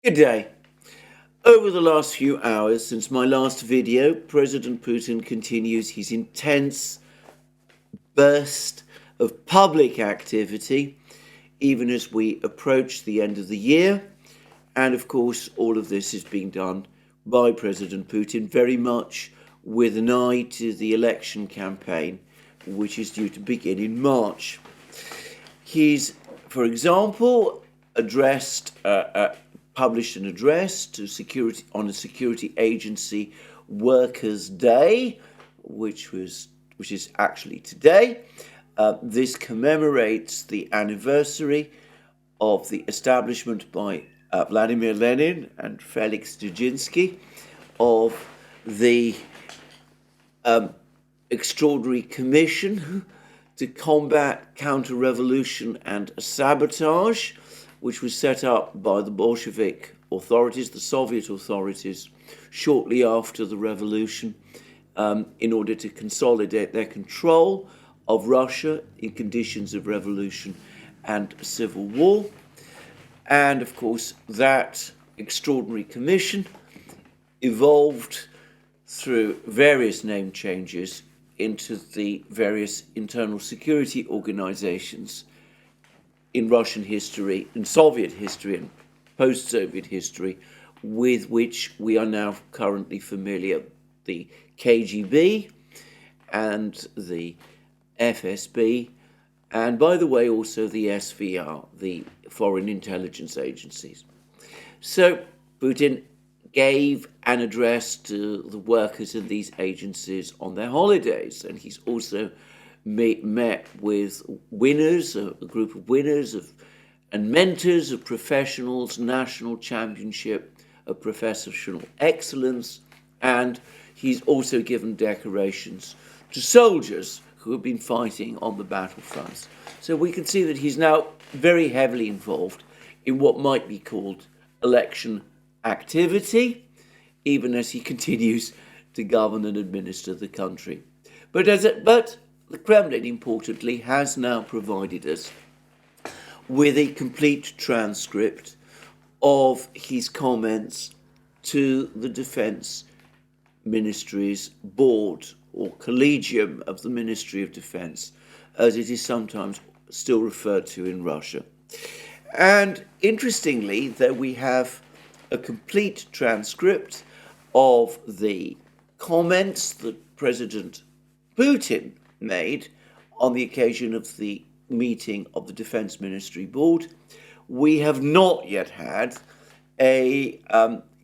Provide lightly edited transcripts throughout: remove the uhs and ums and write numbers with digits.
Good day. Over the last few hours since my last video, President Putin continues his intense burst of public activity, even as we approach the end of the year. And of course, all of this is being done by President Putin very much with an eye to the election campaign, which is due to begin in March. He's, for example, published an address to security on a security agency Workers' Day, which is actually today. This commemorates the anniversary of the establishment by Vladimir Lenin and Felix Dzerzhinsky of the extraordinary commission to combat counter-revolution and sabotage, which was set up by the Bolshevik authorities, the Soviet authorities, shortly after the revolution, in order to consolidate their control of Russia in conditions of revolution and civil war. And of course, that extraordinary commission evolved through various name changes into the various internal security organizations in Russian history, in Soviet history, and post-Soviet history, with which we are now currently familiar. The KGB and the FSB, and by the way, also the SVR, the Foreign Intelligence Agencies. So Putin gave an address to the workers in these agencies on their holidays, and he's also met with winners, a group of winners and mentors of professionals, national championship of professional excellence, and he's also given decorations to soldiers who have been fighting on the battlefronts. So we can see that he's now very heavily involved in what might be called election activity, even as he continues to govern and administer the country. But the Kremlin, importantly, has now provided us with a complete transcript of his comments to the Defense Ministry's board, or Collegium of the Ministry of Defense, as it is sometimes still referred to in Russia. And interestingly, that we have a complete transcript of the comments that President Putin made on the occasion of the meeting of the Defense Ministry Board. We have not yet had a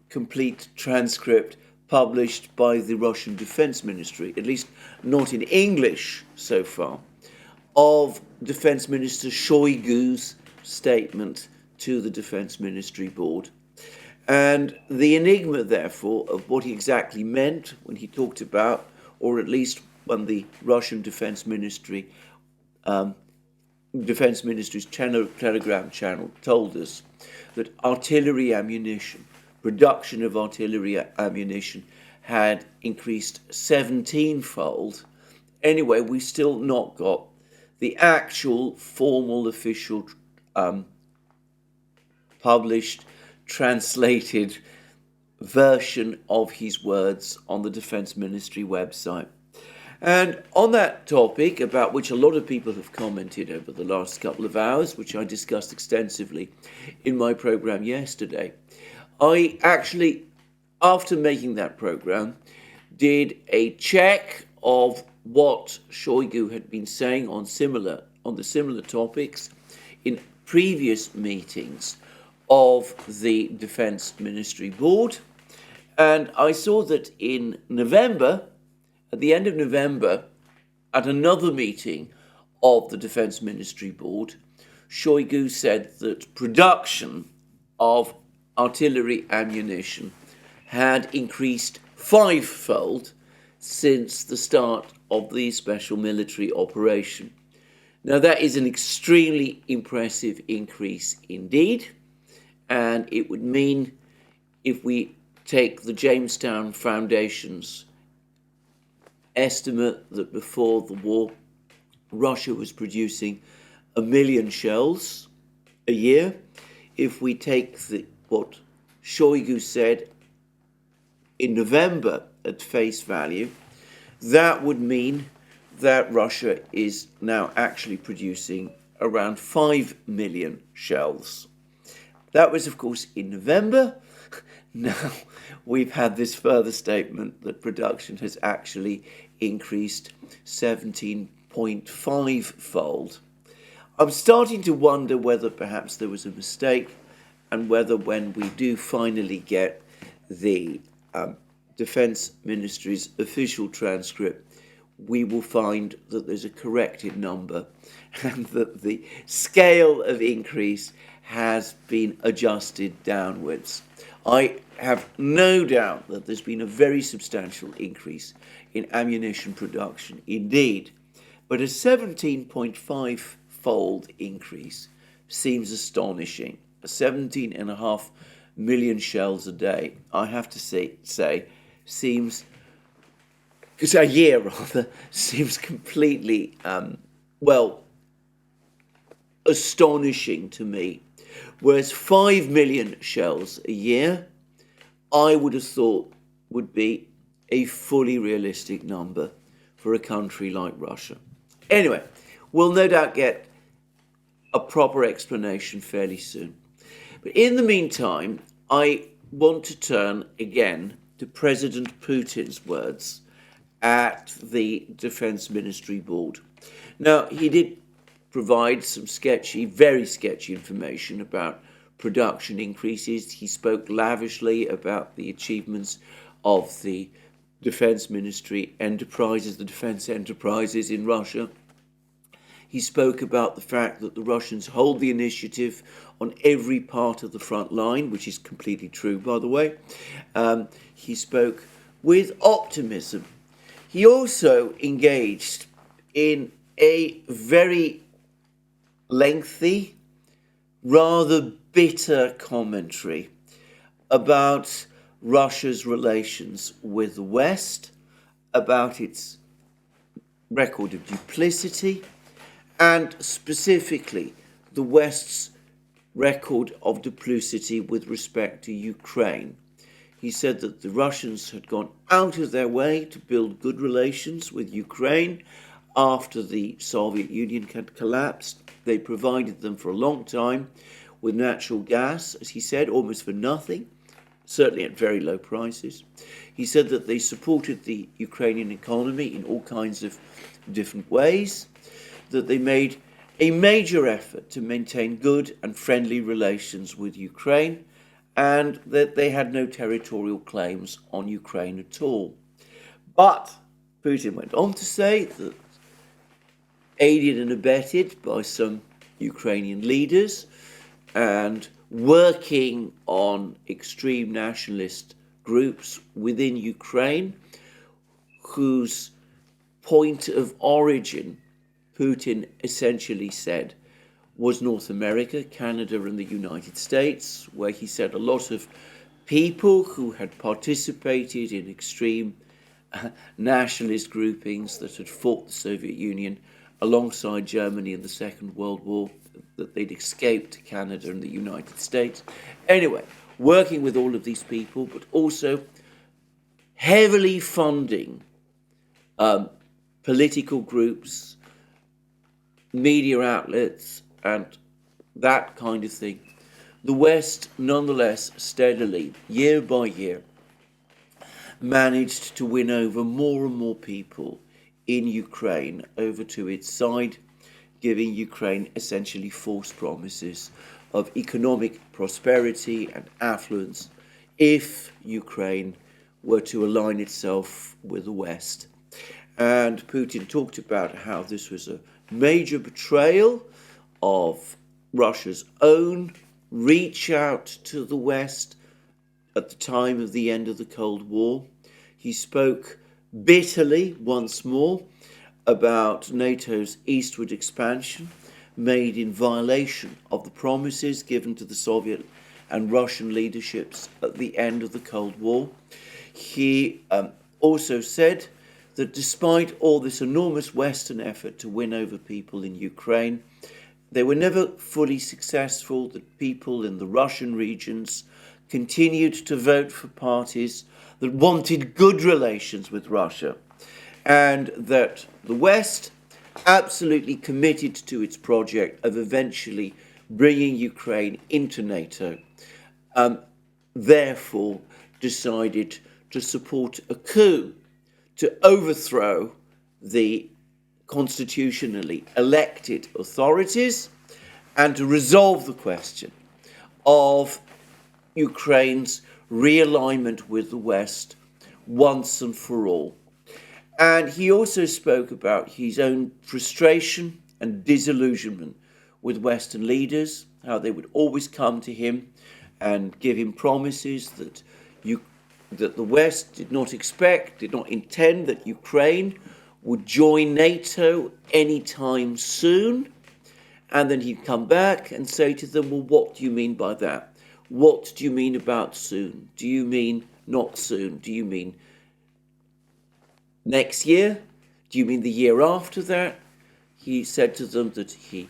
complete transcript published by the Russian Defense Ministry, at least not in English so far, of Defense Minister Shoigu's statement to the Defense Ministry Board. And the enigma, therefore, of what he exactly meant when he talked about, or at least when the Russian Defense Ministry's Telegram channel told us that artillery ammunition, production of artillery ammunition had increased 17-fold. Anyway, we still not got the actual formal official published, translated version of his words on the Defense Ministry website. And on that topic, about which a lot of people have commented over the last couple of hours, which I discussed extensively in my program yesterday, I actually, after making that program, did a check of what Shoigu had been saying on the similar topics in previous meetings of the Defense Ministry Board. And I saw that in November, at the end of November, at another meeting of the Defense Ministry Board, Shoigu said that production of artillery ammunition had increased 5-fold since the start of the special military operation. Now, that is an extremely impressive increase indeed, and it would mean, if we take the Jamestown Foundation's estimate that before the war, Russia was producing 1 million shells a year. If we take what Shoigu said in November at face value, that would mean that Russia is now actually producing around 5 million shells. That was, of course, in November. Now we've had this further statement that production has actually increased 17.5-fold. I'm starting to wonder whether perhaps there was a mistake, and whether when we do finally get the Defense Ministry's official transcript, we will find that there's a corrected number and that the scale of increase has been adjusted downwards. I have no doubt that there's been a very substantial increase in ammunition production indeed, but a 17.5-fold increase seems astonishing. 17.5 million shells a day, I have to say seems, a year rather, seems completely, astonishing to me. Whereas 5 million shells a year, I would have thought would be a fully realistic number for a country like Russia. Anyway, we'll no doubt get a proper explanation fairly soon. But in the meantime, I want to turn again to President Putin's words at the Defense Ministry Board. Now, he did provide some very sketchy information about production increases. He spoke lavishly about the achievements of the Defense Ministry enterprises, the defense enterprises in Russia. He spoke about the fact that the Russians hold the initiative on every part of the front line, which is completely true, by the way. He spoke with optimism. He also engaged in a very lengthy, rather bitter commentary about Russia's relations with the West, about its record of duplicity, and specifically the West's record of duplicity with respect to Ukraine. He said that the Russians had gone out of their way to build good relations with Ukraine after the Soviet Union had collapsed. They provided them for a long time with natural gas, as he said, almost for nothing, certainly at very low prices. He said that they supported the Ukrainian economy in all kinds of different ways, that they made a major effort to maintain good and friendly relations with Ukraine, and that they had no territorial claims on Ukraine at all. But Putin went on to say that, aided and abetted by some Ukrainian leaders and working on extreme nationalist groups within Ukraine, whose point of origin, Putin essentially said, was North America, Canada and the United States, where he said a lot of people who had participated in extreme nationalist groupings that had fought the Soviet Union alongside Germany in the Second World War, that they'd escaped to Canada and the United States. Anyway, working with all of these people, but also heavily funding political groups, media outlets, and that kind of thing. The West, nonetheless, steadily, year by year, managed to win over more and more people in Ukraine over to its side, giving Ukraine essentially false promises of economic prosperity and affluence if Ukraine were to align itself with the West. And Putin talked about how this was a major betrayal of Russia's own reach out to the West at the time of the end of the Cold War. He spoke bitterly once more about NATO's eastward expansion, made in violation of the promises given to the Soviet and Russian leaderships at the end of the Cold War. He also said that despite all this enormous Western effort to win over people in Ukraine, they were never fully successful, that people in the Russian regions continued to vote for parties that wanted good relations with Russia, and that the West absolutely committed to its project of eventually bringing Ukraine into NATO, therefore decided to support a coup to overthrow the constitutionally elected authorities and to resolve the question of Ukraine's realignment with the West once and for all. And he also spoke about his own frustration and disillusionment with Western leaders, how they would always come to him and give him promises that the West did not intend that Ukraine would join NATO anytime soon. And then he'd come back and say to them, well, what do you mean by that? What do you mean about soon? Do you mean not soon? Do you mean next year? Do you mean the year after that? He said to them that he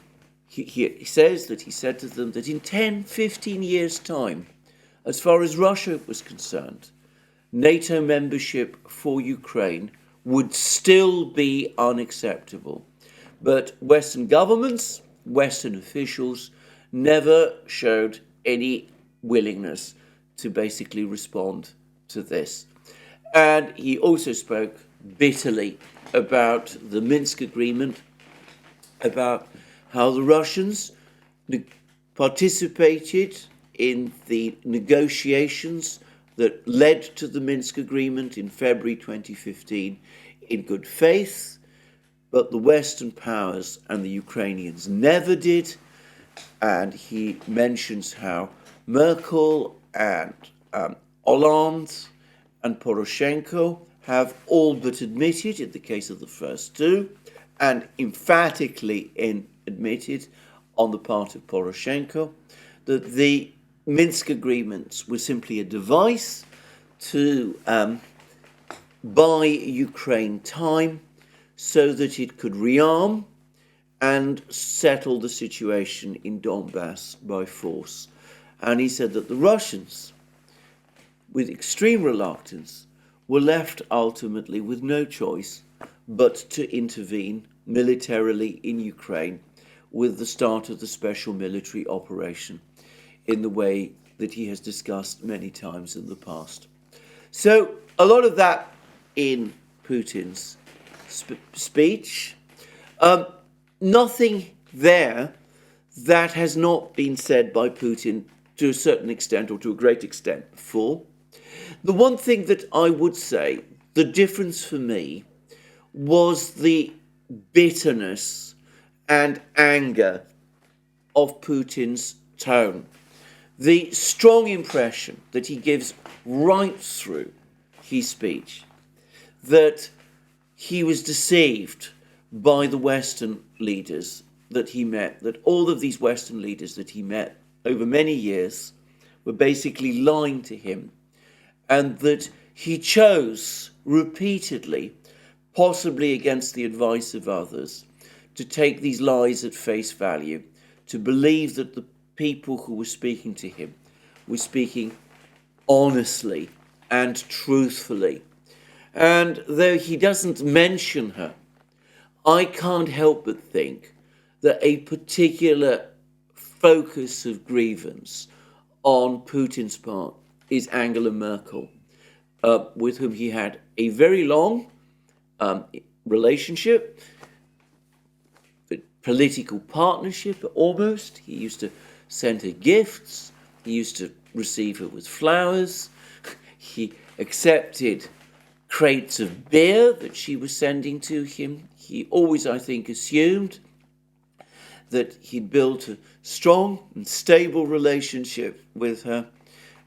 said to them that in 10, 15 years' time, as far as Russia was concerned, NATO membership for Ukraine would still be unacceptable. But Western governments, Western officials never showed any willingness to basically respond to this. And he also spoke bitterly about the Minsk agreement, about how the Russians participated in the negotiations that led to the Minsk agreement in February 2015 in good faith, but the Western powers and the Ukrainians never did. And he mentions how Merkel and Hollande and Poroshenko have all but admitted, in the case of the first two, and emphatically admitted on the part of Poroshenko, that the Minsk agreements were simply a device to buy Ukraine time so that it could rearm and settle the situation in Donbass by force. And he said that the Russians, with extreme reluctance, were left ultimately with no choice but to intervene militarily in Ukraine with the start of the special military operation in the way that he has discussed many times in the past. So a lot of that in Putin's speech. Nothing there that has not been said by Putin to a certain extent or to a great extent before. The one thing that I would say, the difference for me, was the bitterness and anger of Putin's tone. The strong impression that he gives right through his speech that he was deceived by the Western leaders that he met, that all of these Western leaders that he met over many years were basically lying to him, and that he chose repeatedly, possibly against the advice of others, to take these lies at face value, to believe that the people who were speaking to him were speaking honestly and truthfully. And though he doesn't mention her, I can't help but think that a particular focus of grievance on Putin's part is Angela Merkel, with whom he had a very long relationship, political partnership almost. He used to send her gifts. He used to receive her with flowers. He accepted crates of beer that she was sending to him. He always, I think, assumed that he'd built a strong and stable relationship with her.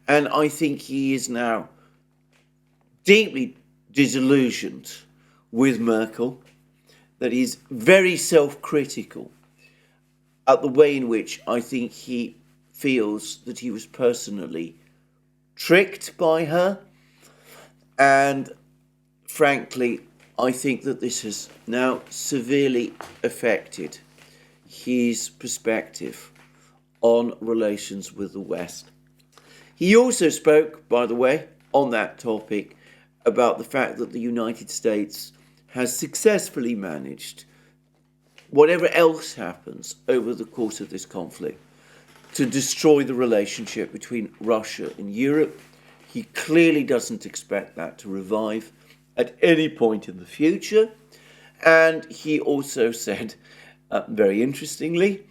And I think he is now deeply disillusioned with Merkel, that he's very self-critical at the way in which I think he feels that he was personally tricked by her. And frankly, I think that this has now severely affected his perspective on relations with the West. He also spoke, by the way, on that topic about the fact that the United States has successfully managed, whatever else happens over the course of this conflict, to destroy the relationship between Russia and Europe. He clearly doesn't expect that to revive at any point in the future. And he also said, very interestingly,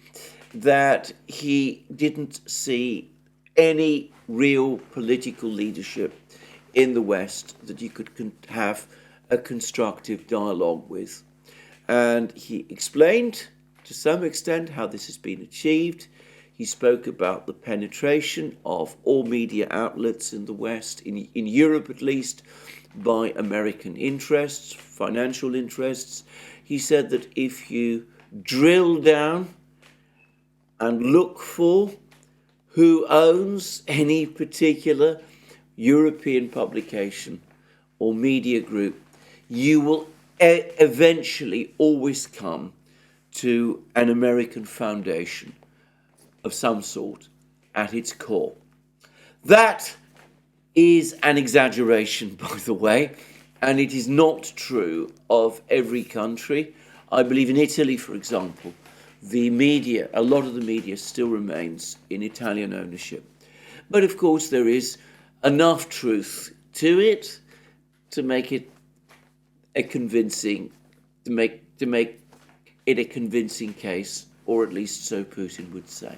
that he didn't see any real political leadership in the West that you could have a constructive dialogue with. And he explained to some extent how this has been achieved. He spoke about the penetration of all media outlets in the West, in Europe at least, by American interests, financial interests. He said that if you drill down and look for who owns any particular European publication or media group, you will eventually always come to an American foundation of some sort at its core. That is an exaggeration, by the way, and it is not true of every country. I believe in Italy, for example, the media, a lot of the media still remains in Italian ownership. But of course there is enough truth to it to make it a convincing, to make it a convincing case, or at least so Putin would say.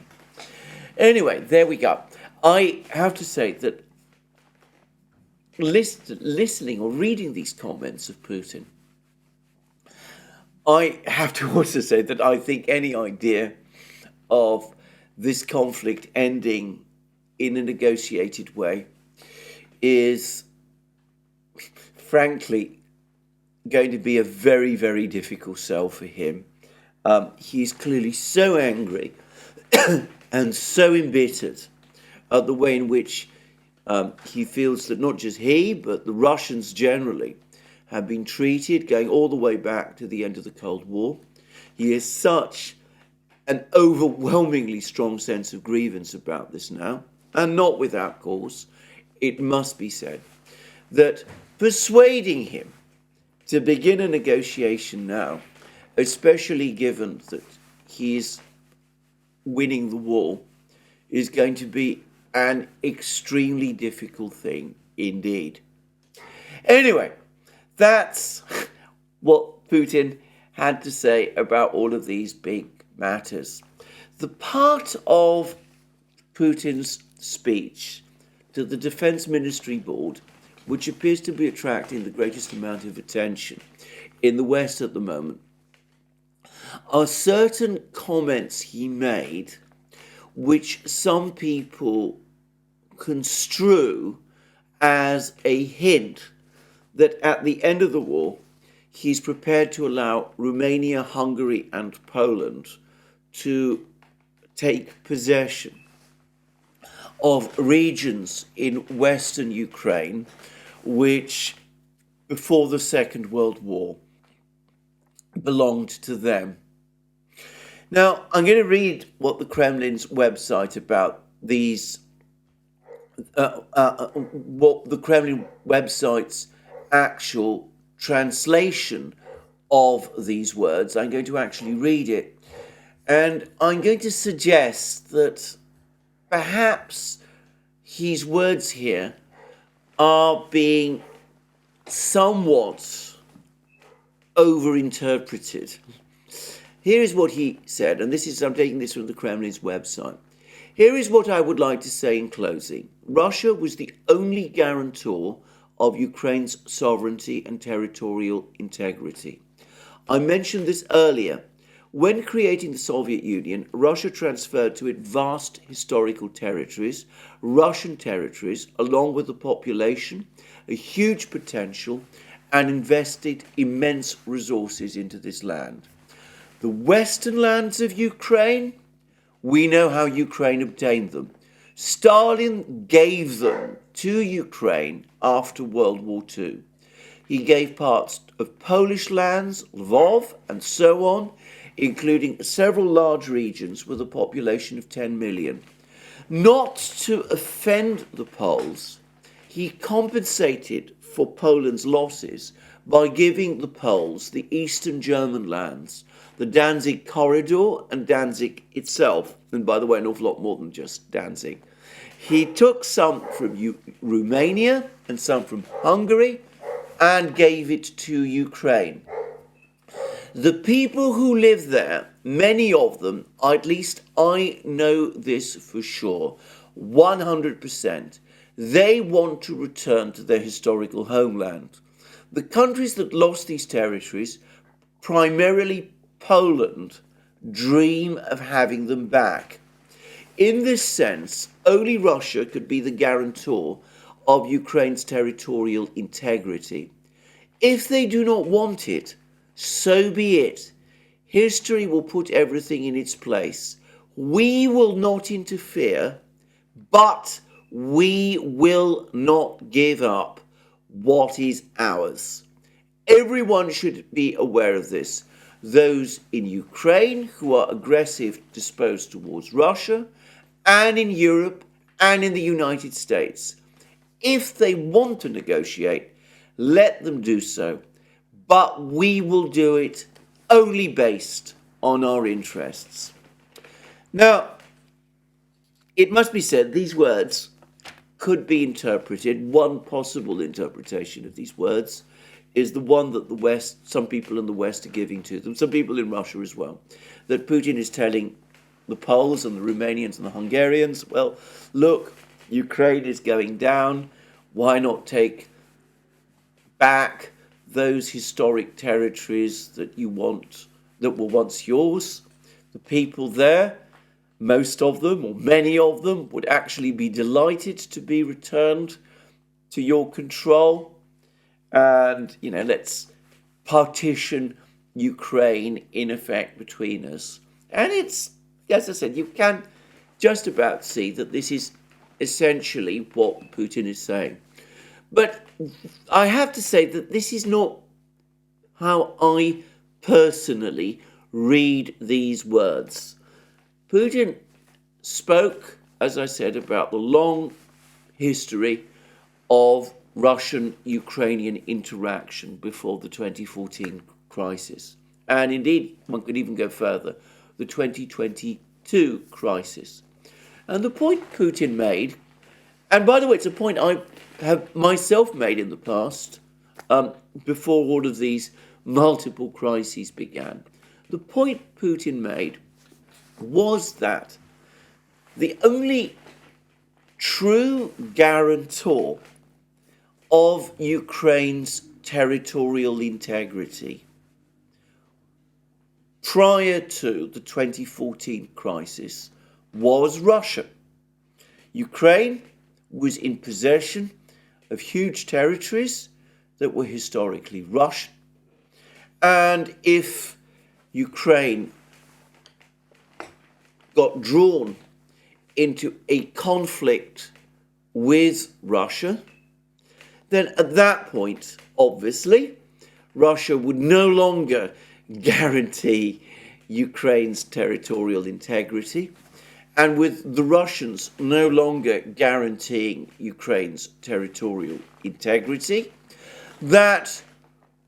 Anyway, there we go. I have to say that listening or reading these comments of Putin, I have to also say that I think any idea of this conflict ending in a negotiated way is, frankly, going to be a very, very difficult sell for him. He's clearly so angry and so embittered at the way in which he feels that not just he, but the Russians generally have been treated, going all the way back to the end of the Cold War. He has such an overwhelmingly strong sense of grievance about this now, and not without cause, it must be said, that persuading him to begin a negotiation now, especially given that he is winning the war, is going to be an extremely difficult thing indeed. Anyway, that's what Putin had to say about all of these big matters. The part of Putin's speech to the Defense Ministry Board, which appears to be attracting the greatest amount of attention in the West at the moment, are certain comments he made which some people construe as a hint that at the end of the war, he's prepared to allow Romania, Hungary, and Poland to take possession of regions in Western Ukraine, which before the Second World War belonged to them. Now, I'm going to read what the Kremlin's website about these, what the Kremlin website's actual translation of these words. I'm going to actually read it, and I'm going to suggest that perhaps his words here are being somewhat overinterpreted. Here is what he said, and I'm taking this from the Kremlin's website. Here is what I would like to say in closing. Russia was the only guarantor of Ukraine's sovereignty and territorial integrity. I mentioned this earlier. When creating the Soviet Union, Russia transferred to it vast historical territories, Russian territories, along with the population, a huge potential, and invested immense resources into this land. The western lands of Ukraine, we know how Ukraine obtained them. Stalin gave them to Ukraine after World War II. He gave parts of Polish lands, Lvov, and so on, including several large regions with a population of 10 million. Not to offend the Poles, he compensated for Poland's losses by giving the Poles the eastern German lands, the Danzig corridor and Danzig itself, and by the way, an awful lot more than just Danzig. He took some from Romania and some from Hungary and gave it to Ukraine. The people who live there, many of them, at least I know this for sure, 100%, they want to return to their historical homeland. The countries that lost these territories, primarily Poland, dream of having them back. In this sense, only Russia could be the guarantor of Ukraine's territorial integrity. If they do not want it, so be it. History will put everything in its place. We will not interfere, but we will not give up what is ours. Everyone should be aware of this. Those in Ukraine who are aggressive disposed towards Russia, and in Europe and in the United States. If they want to negotiate, let them do so. But we will do it only based on our interests. Now, it must be said, these words could be interpreted. One possible interpretation of these words is the one that the West, some people in the West are giving to them, some people in Russia as well, that Putin is telling the Poles and the Romanians and the Hungarians, well, look, Ukraine is going down. Why not take back those historic territories that you want, that were once yours? The people there, most of them or many of them, would actually be delighted to be returned to your control. And, let's partition Ukraine in effect between us. And it's, as I said, you can just about see that this is essentially what Putin is saying. But I have to say that this is not how I personally read these words. Putin spoke, as I said, about the long history of Russian-Ukrainian interaction before the 2014 crisis. And indeed, one could even go further, the 2022 crisis. And the point Putin made, and by the way, it's a point I have myself made in the past, before all of these multiple crises began. The point Putin made was that the only true guarantor of Ukraine's territorial integrity prior to the 2014 crisis was Russia. Ukraine was in possession of huge territories that were historically Russian. And if Ukraine got drawn into a conflict with Russia, then at that point, obviously, Russia would no longer guarantee Ukraine's territorial integrity, and with the Russians no longer guaranteeing Ukraine's territorial integrity, that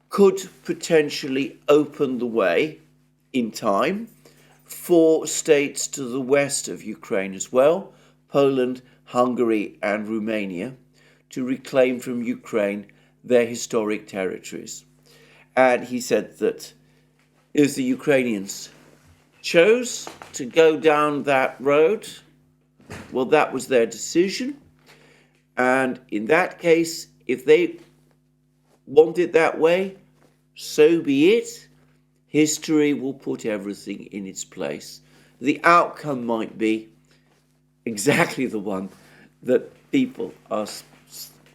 could potentially open the way in time for states to the west of Ukraine as well, Poland, Hungary, and Romania, to reclaim from Ukraine their historic territories. And he said that if the Ukrainians chose to go down that road, well, that was their decision. And in that case, if they want it that way, so be it. History will put everything in its place. The outcome might be exactly the one that people are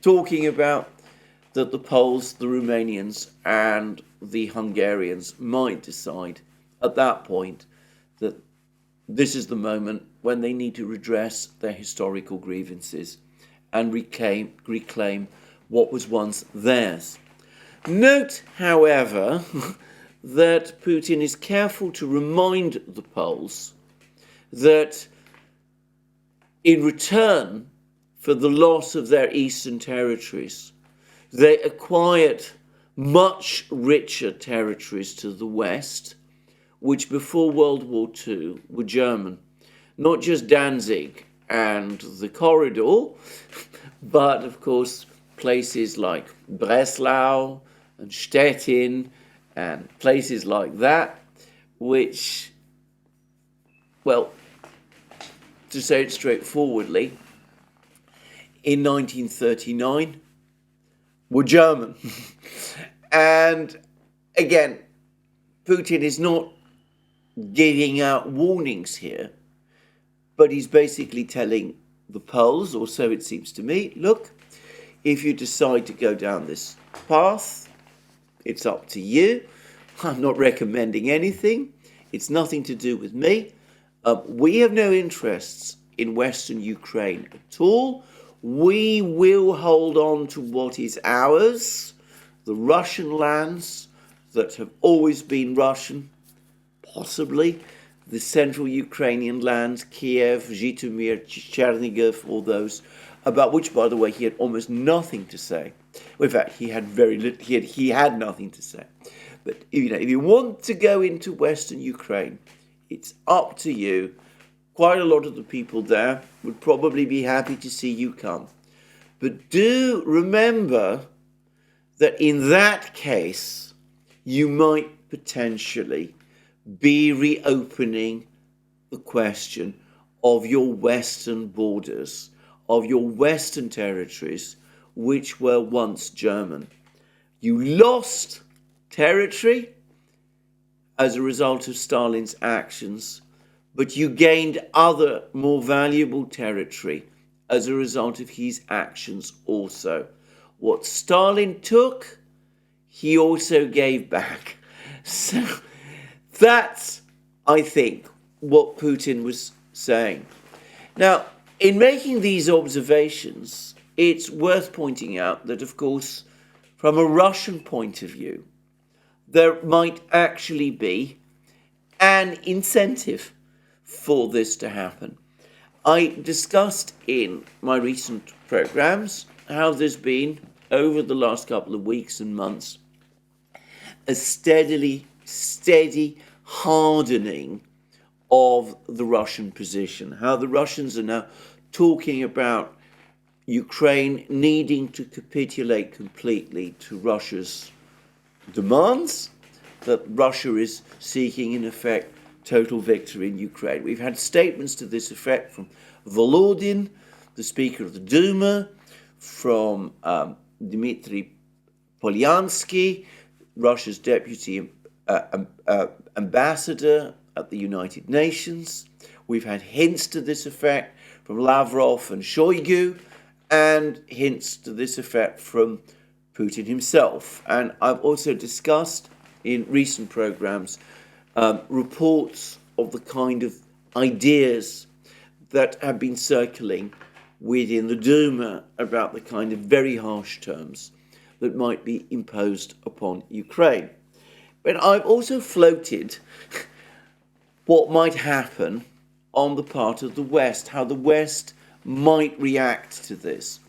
talking about, that the Poles, the Romanians, and the Hungarians might decide at that point that this is the moment when they need to redress their historical grievances and reclaim what was once theirs. Note, however, that Putin is careful to remind the Poles that in return for the loss of their eastern territories, they acquired much richer territories to the west, which before World War II were German. Not just Danzig and the corridor, but of course places like Breslau and Stettin and places like that, which, well, to say it straightforwardly, in 1939 were German. And again, Putin is not giving out warnings here, but he's basically telling the Poles, or so it seems to me, look, if you decide to go down this path, it's up to you. I'm not recommending anything. It's nothing to do with me. We have no interests in Western Ukraine at all. We will hold on to what is ours, the Russian lands that have always been Russian, possibly the central Ukrainian lands, Kiev, Zhytomyr, Chernigov, all those, about which, by the way, he had almost nothing to say. Well, in fact, he had very little. He had nothing to say. But if you want to go into Western Ukraine, it's up to you. Quite a lot of the people there would probably be happy to see you come. But do remember that in that case, you might potentially be reopening the question of your Western borders, of your Western territories, which were once German. You lost territory as a result of Stalin's actions, but you gained other more valuable territory as a result of his actions also. What Stalin took, he also gave back. So that's, I think, what Putin was saying. Now, in making these observations, it's worth pointing out that, of course, from a Russian point of view, there might actually be an incentive for this to happen. I discussed in my recent programs how there's been, over the last couple of weeks and months, a steady hardening of the Russian position, how the Russians are now talking about Ukraine needing to capitulate completely to Russia's demands, that Russia is seeking, in effect, total victory in Ukraine. We've had statements to this effect from Volodin, the Speaker of the Duma, from Dmitry Polyansky, Russia's deputy ambassador at the United Nations. We've had hints to this effect from Lavrov and Shoigu, and hints to this effect from Putin himself. And I've also discussed in recent programs reports of the kind of ideas that have been circling within the Duma about the kind of very harsh terms that might be imposed upon Ukraine. But I've also floated what might happen on the part of the West, how the West might react to this.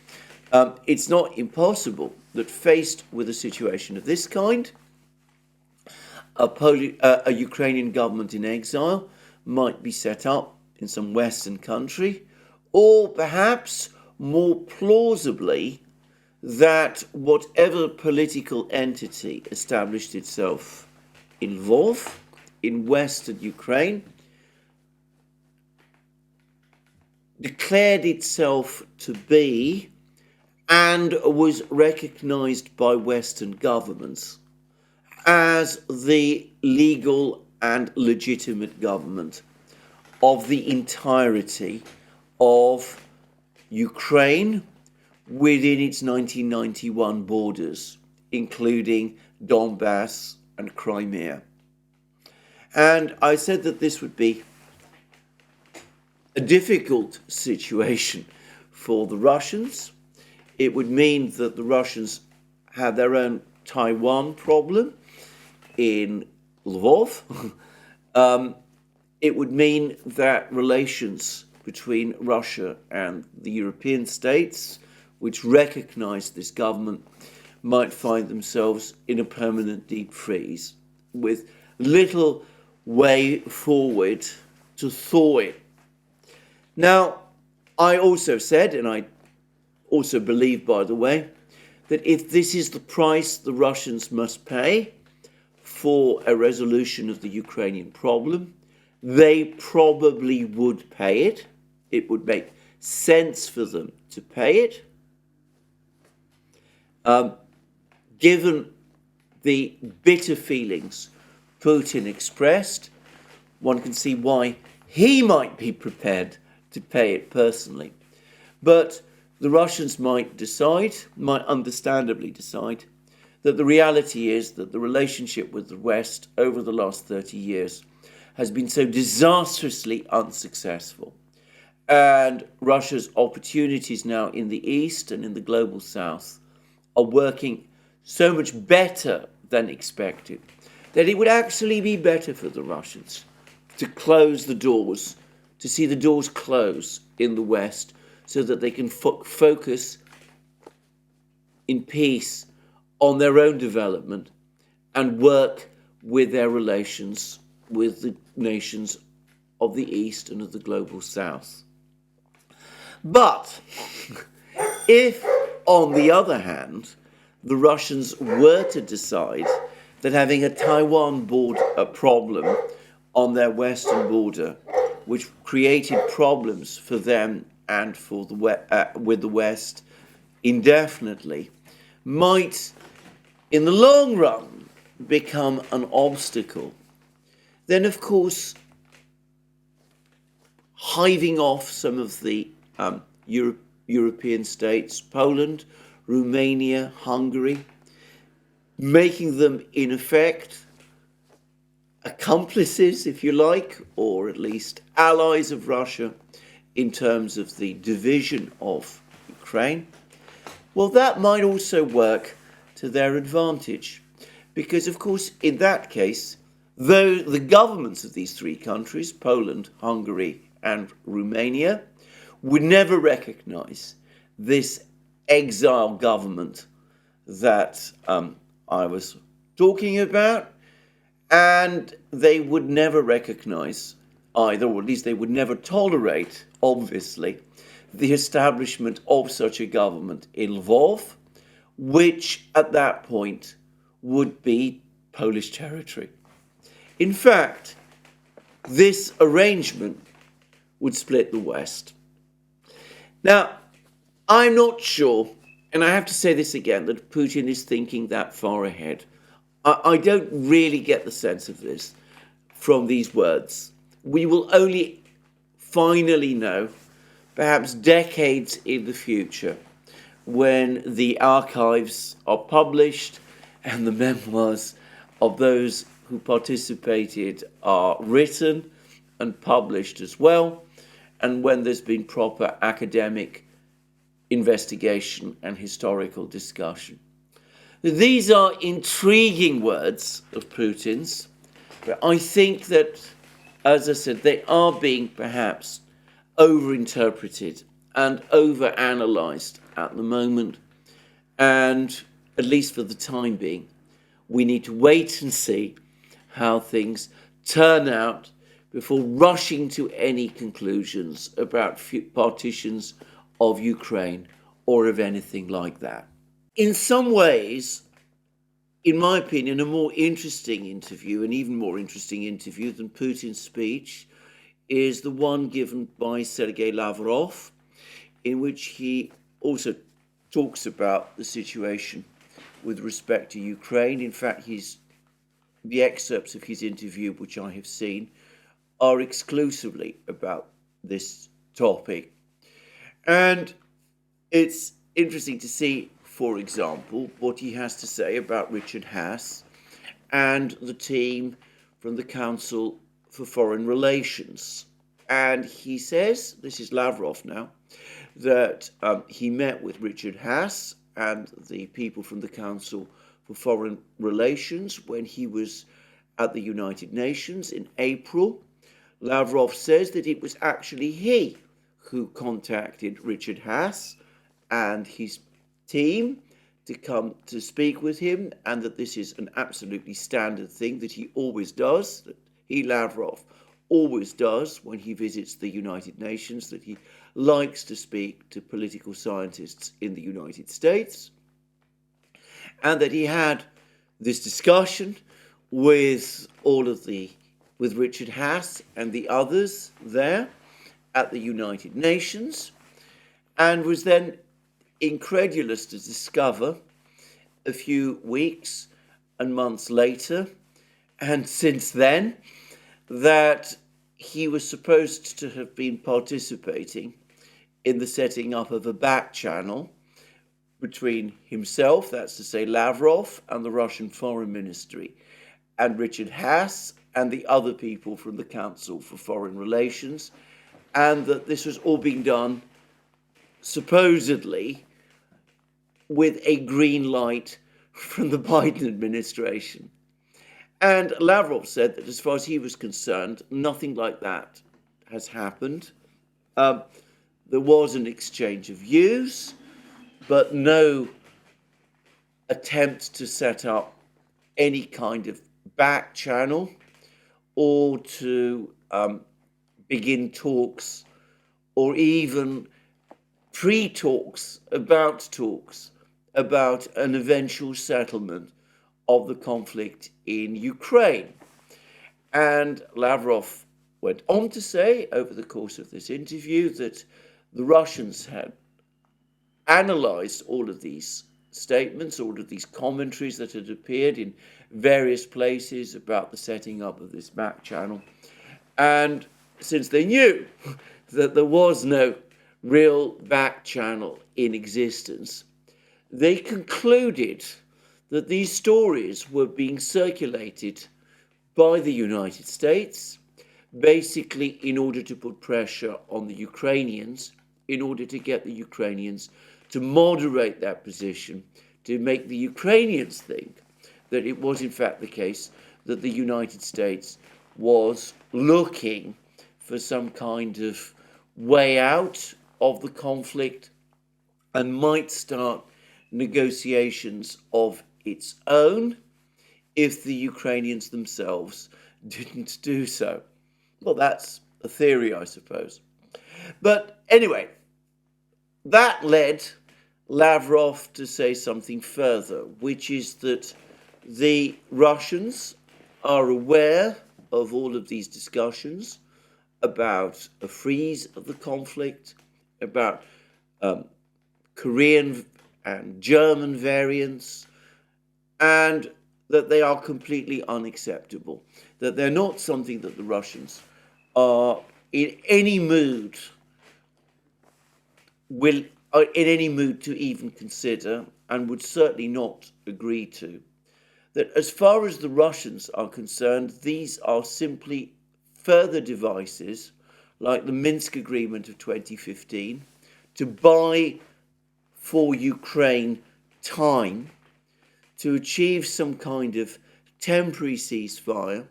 It's not impossible that, faced with a situation of this kind, a Ukrainian government in exile might be set up in some Western country, or perhaps more plausibly that whatever political entity established itself in Lvov, in Western Ukraine, declared itself to be and was recognized by Western governments as the legal and legitimate government of the entirety of Ukraine within its 1991 borders, including Donbass and Crimea. And I said that this would be a difficult situation for the Russians. It would mean that the Russians had their own Taiwan problem in Lvov. It would mean that relations between Russia and the European states, which recognize this government, might find themselves in a permanent deep freeze with little way forward to thaw it. Now, I also said, and I also believe, by the way, that if this is the price the Russians must pay for a resolution of the Ukrainian problem, they probably would pay it. It would make sense for them to pay it. Given the bitter feelings Putin expressed, one can see why he might be prepared to pay it personally. But the Russians might understandably decide, that the reality is that the relationship with the West over the last 30 years has been so disastrously unsuccessful. And Russia's opportunities now in the East and in the global South are working so much better than expected, that it would actually be better for the Russians to close the doors, to see the doors close in the West, so that they can focus in peace on their own development and work with their relations with the nations of the East and of the global South. But if, on the other hand, the Russians were to decide that having a Taiwan border problem on their western border, which created problems for them and for with the West indefinitely, might, in the long run, become an obstacle, then of course hiving off some of the European states, Poland, Romania, Hungary, making them in effect accomplices, if you like, or at least allies of Russia in terms of the division of Ukraine, well, that might also work to their advantage. Because, of course, in that case, though the governments of these three countries, Poland, Hungary, and Romania, would never recognize this exile government that I was talking about, and they would never recognize either, or at least they would never tolerate, obviously, the establishment of such a government in Lvov, which at that point would be Polish territory. In fact, this arrangement would split the West. Now, I'm not sure, and I have to say this again, that Putin is thinking that far ahead. I don't really get the sense of this from these words. We will only finally know, perhaps decades in the future, when the archives are published and the memoirs of those who participated are written and published as well, and when there's been proper academic investigation and historical discussion. These are intriguing words of Putin's, but I think that, as I said, they are being perhaps overinterpreted and overanalyzed at the moment, and at least for the time being, we need to wait and see how things turn out before rushing to any conclusions about partitions of Ukraine or of anything like that. In some ways, in my opinion, a more interesting interview, an even more interesting interview than Putin's speech, is the one given by Sergei Lavrov, in which he also talks about the situation with respect to Ukraine. In fact, the excerpts of his interview, which I have seen, are exclusively about this topic. And it's interesting to see, for example, what he has to say about Richard Haass and the team from the Council for Foreign Relations. And he says, this is Lavrov now, that he met with Richard Haass and the people from the Council for Foreign Relations when he was at the United Nations in April. Lavrov says that it was actually he who contacted Richard Haass and his team to come to speak with him, and that this is an absolutely standard thing that he always does, that he, Lavrov, always does when he visits the United Nations, that he likes to speak to political scientists in the United States, and that he had this discussion with with Richard Haass and the others there at the United Nations, and was then incredulous to discover a few weeks and months later, and since then, that he was supposed to have been participating in the setting up of a back channel between himself, that's to say Lavrov, and the Russian Foreign Ministry, and Richard Haass and the other people from the Council for Foreign Relations, and that this was all being done supposedly with a green light from the Biden administration. And Lavrov said that as far as he was concerned, nothing like that has happened. There was an exchange of views, but no attempt to set up any kind of back channel or to begin talks or even pre-talks about an eventual settlement of the conflict in Ukraine. And Lavrov went on to say over the course of this interview that the Russians had analyzed all of these statements, all of these commentaries that had appeared in various places about the setting up of this back channel. And since they knew that there was no real back channel in existence, they concluded that these stories were being circulated by the United States, basically in order to put pressure on the Ukrainians, in order to get the Ukrainians to moderate that position, to make the Ukrainians think that it was in fact the case that the United States was looking for some kind of way out of the conflict and might start negotiations of its own if the Ukrainians themselves didn't do so. Well, that's a theory, I suppose. But anyway, that led Lavrov to say something further, which is that the Russians are aware of all of these discussions about a freeze of the conflict, about Korean and German variants, and that they are completely unacceptable, that they're not something that the Russians are in any mood to even consider, and would certainly not agree to. That as far as the Russians are concerned, these are simply further devices, like the Minsk Agreement of 2015, to buy for Ukraine time to achieve some kind of temporary ceasefire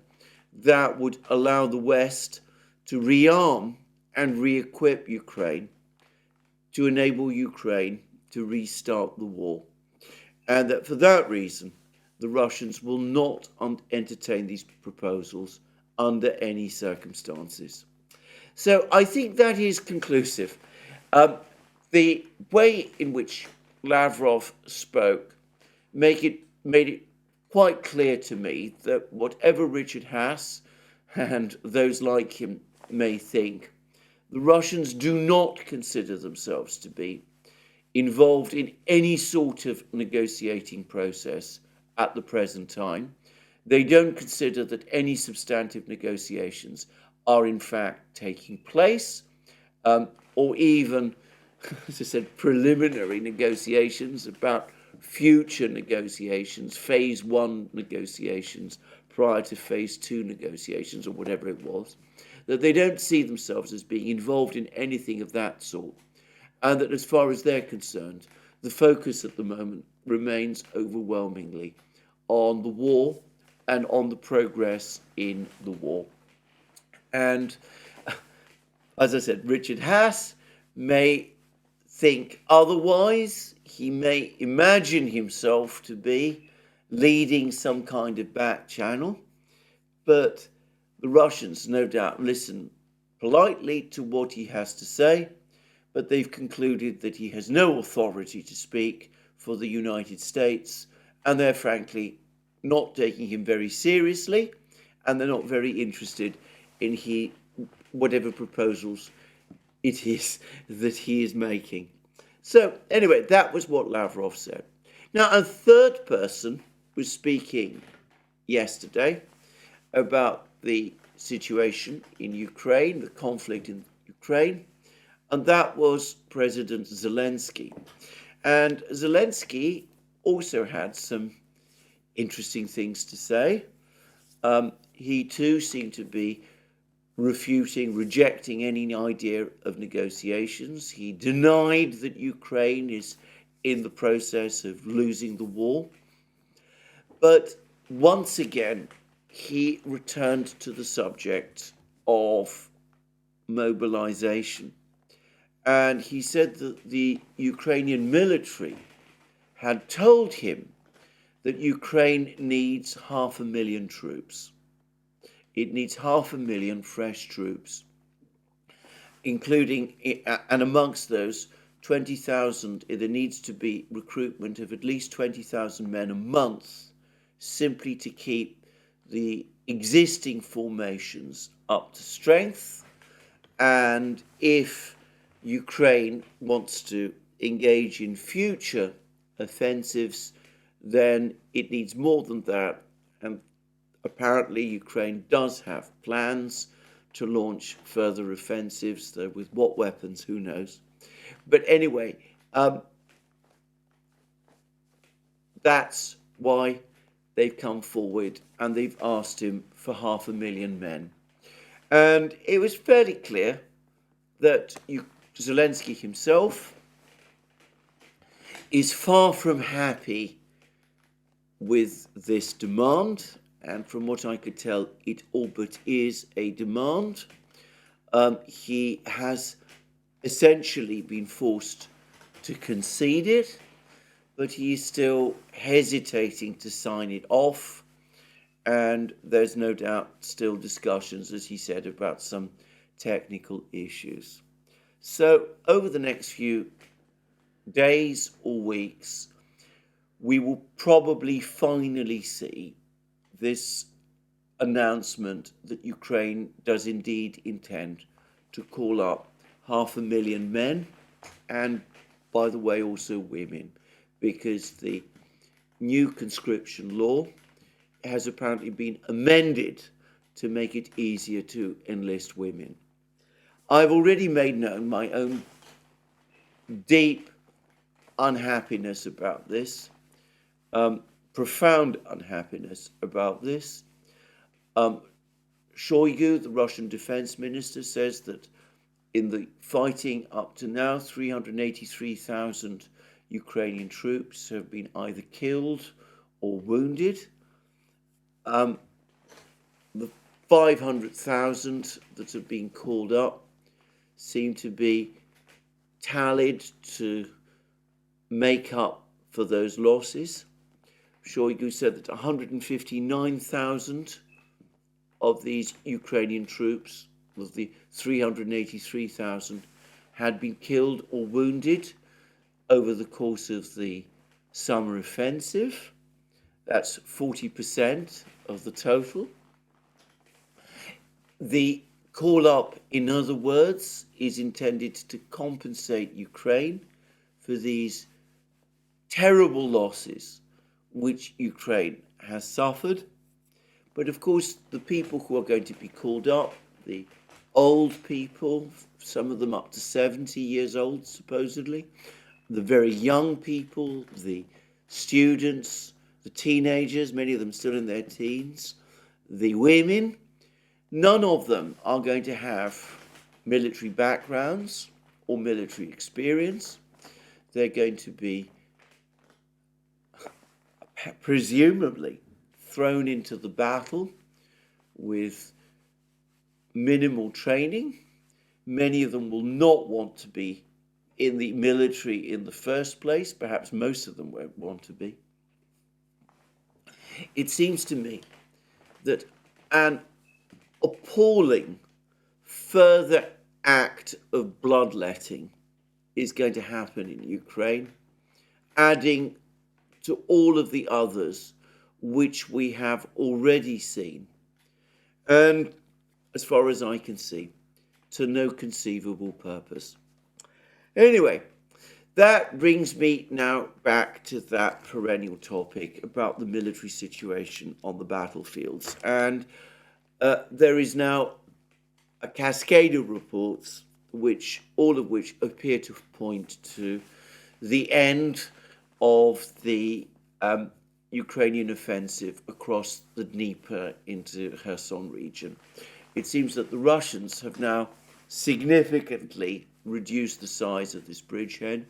that would allow the West to rearm and re-equip Ukraine, to enable Ukraine to restart the war. And that for that reason, the Russians will not entertain these proposals under any circumstances. So I think that is conclusive. The way in which Lavrov spoke made it quite clear to me that whatever Richard Haass and those like him may think, the Russians do not consider themselves to be involved in any sort of negotiating process at the present time. They don't consider that any substantive negotiations are in fact taking place, or even, as I said, preliminary negotiations about future negotiations, phase 1 negotiations prior to phase 2 negotiations, or whatever it was, that they don't see themselves as being involved in anything of that sort, and that as far as they're concerned, the focus at the moment remains overwhelmingly on the war and on the progress in the war. And as I said, Richard Haass may think otherwise. He may imagine himself to be leading some kind of back channel, but the Russians no doubt listen politely to what he has to say, but they've concluded that he has no authority to speak for the United States, and they're frankly not taking him very seriously, and they're not very interested in whatever proposals it is that he is making. So anyway, that was what Lavrov said. Now, a third person was speaking yesterday about the situation in Ukraine, the conflict in Ukraine, and that was President Zelenskyy. And Zelenskyy also had some interesting things to say. He too seemed to be rejecting any idea of negotiations. He denied that Ukraine is in the process of losing the war. But once again, he returned to the subject of mobilization. And he said that the Ukrainian military had told him that Ukraine needs 500,000 troops. It needs 500,000 fresh troops, including, and amongst those, 20,000, there needs to be recruitment of at least 20,000 men a month, simply to keep the existing formations up to strength. And if Ukraine wants to engage in future offensives, then it needs more than that. And apparently Ukraine does have plans to launch further offensives, though with what weapons, who knows. But anyway, that's why they've come forward and they've asked him for 500,000 men. And it was fairly clear that Zelenskyy himself is far from happy with this demand. And from what I could tell, it all but is a demand. He has essentially been forced to concede it, but he is still hesitating to sign it off. And there's no doubt still discussions, as he said, about some technical issues. So over the next few days or weeks, we will probably finally see this announcement that Ukraine does indeed intend to call up 500,000 men, and by the way also women, because the new conscription law has apparently been amended to make it easier to enlist women. I've already made known my own deep unhappiness about this, profound unhappiness about this. Shoigu, the Russian defense minister, says that in the fighting up to now, 383,000 Ukrainian troops have been either killed or wounded. The 500,000 that have been called up seem to be tallied to make up for those losses. Shoigu said that 159,000 of these Ukrainian troops, of the 383,000, had been killed or wounded over the course of the summer offensive. That's 40% of the total. The call-up, in other words, is intended to compensate Ukraine for these terrible losses which Ukraine has suffered. But of course, the people who are going to be called up, the old people, some of them up to 70 years old, supposedly, the very young people, the students, the teenagers, many of them still in their teens, the women, none of them are going to have military backgrounds or military experience. They're going to be presumably thrown into the battle with minimal training. Many of them will not want to be in the military in the first place. Perhaps most of them won't want to be. It seems to me that an appalling further act of bloodletting is going to happen in Ukraine, adding to all of the others which we have already seen, and as far as I can see, to no conceivable purpose. Anyway, that brings me now back to that perennial topic about the military situation on the battlefields. And there is now a cascade of reports, all of which appear to point to the end of the Ukrainian offensive across the Dnieper into Kherson region. It seems that the Russians have now significantly reduced the size of this bridgehead.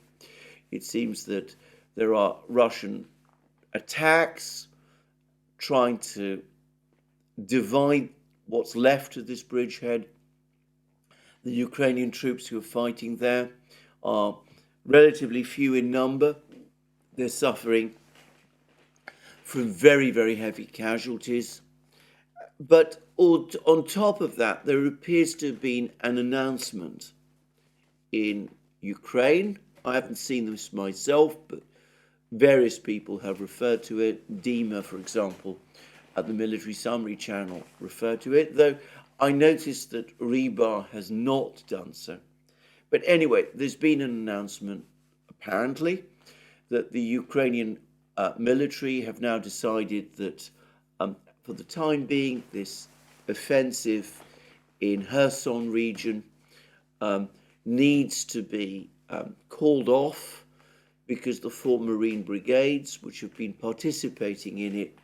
It seems that there are Russian attacks trying to divide what's left of this bridgehead. The Ukrainian troops who are fighting there are relatively few in number. They're suffering from very, very heavy casualties. But on top of that, there appears to have been an announcement in Ukraine. I haven't seen this myself, but various people have referred to it. Dima, for example, at the Military Summary channel referred to it, though I noticed that Rebar has not done so. But anyway, there's been an announcement, apparently, that the Ukrainian military have now decided that for the time being, this offensive in Kherson region needs to be called off because the 4 Marine brigades, which have been participating in it,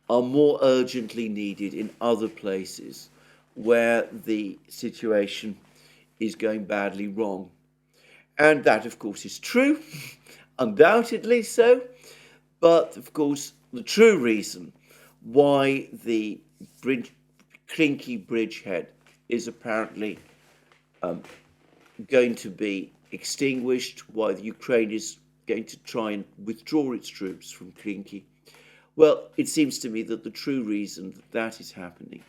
are more urgently needed in other places where the situation is going badly wrong. And that, of course, is true, undoubtedly so. But, of course, the true reason why the Krynky bridgehead is apparently going to be extinguished, why the Ukraine is going to try and withdraw its troops from Krynky. Well, it seems to me that the true reason that is happening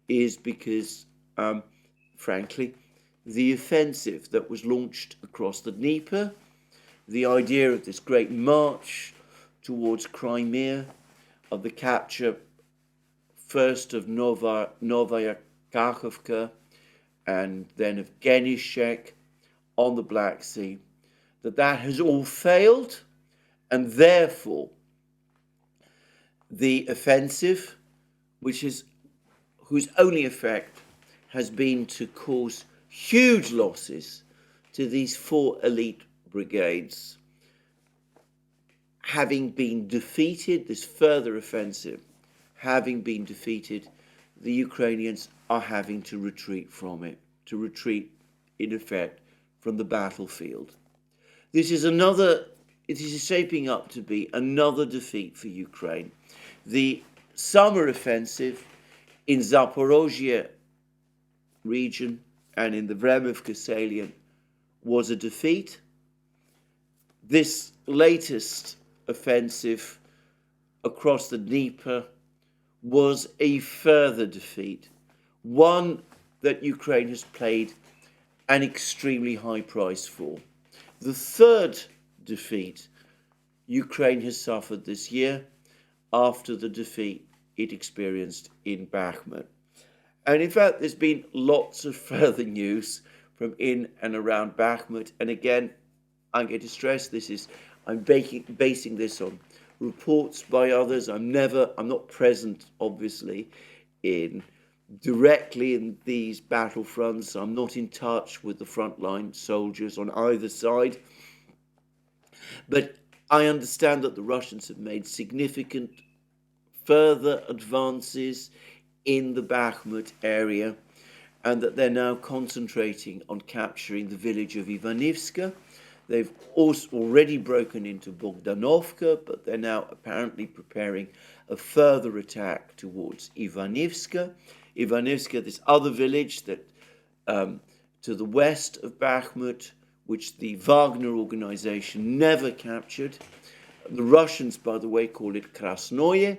is because, frankly, the offensive that was launched across the Dnieper, the idea of this great march towards Crimea, of the capture first of Novaya Kakhovka and then of Genishek on the Black Sea, that has all failed, and therefore the offensive, whose only effect has been to cause huge losses to these 4 elite brigades, having been defeated, this further offensive having been defeated, the Ukrainians are having to retreat from it, to retreat, in effect, from the battlefield. It is shaping up to be another defeat for Ukraine. The summer offensive in Zaporozhye region and in the Vremivka salient was a defeat. This latest offensive across the Dnieper was a further defeat, one that Ukraine has paid an extremely high price for. The third defeat Ukraine has suffered this year after the defeat it experienced in Bakhmut. And in fact, there's been lots of further news from in and around Bakhmut. And again, I'm going to stress I'm basing this on reports by others. I'm not present, obviously, directly in these battlefronts. I'm not in touch with the frontline soldiers on either side. But I understand that the Russians have made significant further advances in the Bakhmut area, and that they're now concentrating on capturing the village of Ivanivska. They've also already broken into Bogdanovka, but they're now apparently preparing a further attack towards Ivanivska. Ivanivska, this other village that to the west of Bakhmut, which the Wagner organization never captured. The Russians, by the way, call it Krasnoye.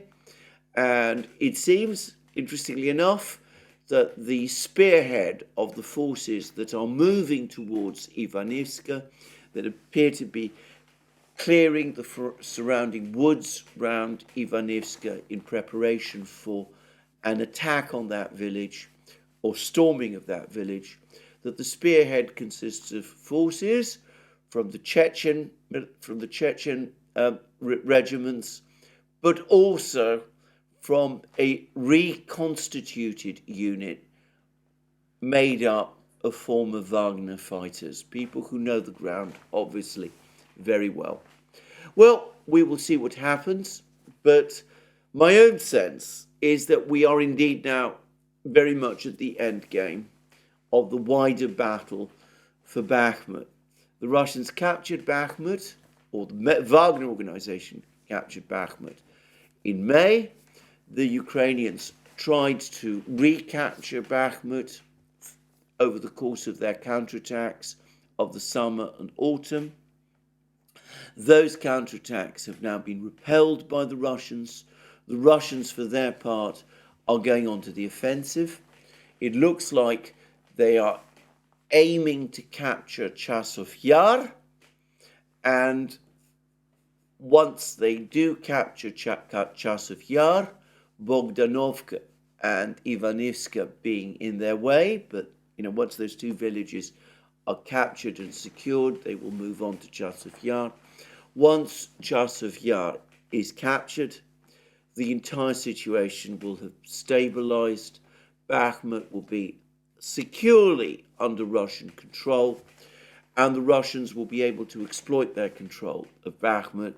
And it seems, interestingly enough, that the spearhead of the forces that are moving towards Ivanivska, that appear to be clearing the surrounding woods round Ivanivska in preparation for an attack on that village or storming of that village, that the spearhead consists of forces from the Chechen regiments, but also from a reconstituted unit made up of former Wagner fighters, people who know the ground, obviously, very well. Well, we will see what happens, but my own sense is that we are indeed now very much at the end game of the wider battle for Bakhmut. The Russians captured Bakhmut, or the Wagner organization captured Bakhmut in May. The Ukrainians tried to recapture Bakhmut over the course of their counterattacks of the summer and autumn. Those counterattacks have now been repelled by the Russians. The Russians, for their part, are going on to the offensive. It looks like they are aiming to capture Chasov Yar, and once they do capture Chasov Yar, Bogdanovka and Ivanivska being in their way, but once those two villages are captured and secured, they will move on to Chasov Yar. Once Chasov Yar is captured, the entire situation will have stabilized. Bakhmut will be securely under Russian control, and the Russians will be able to exploit their control of Bakhmut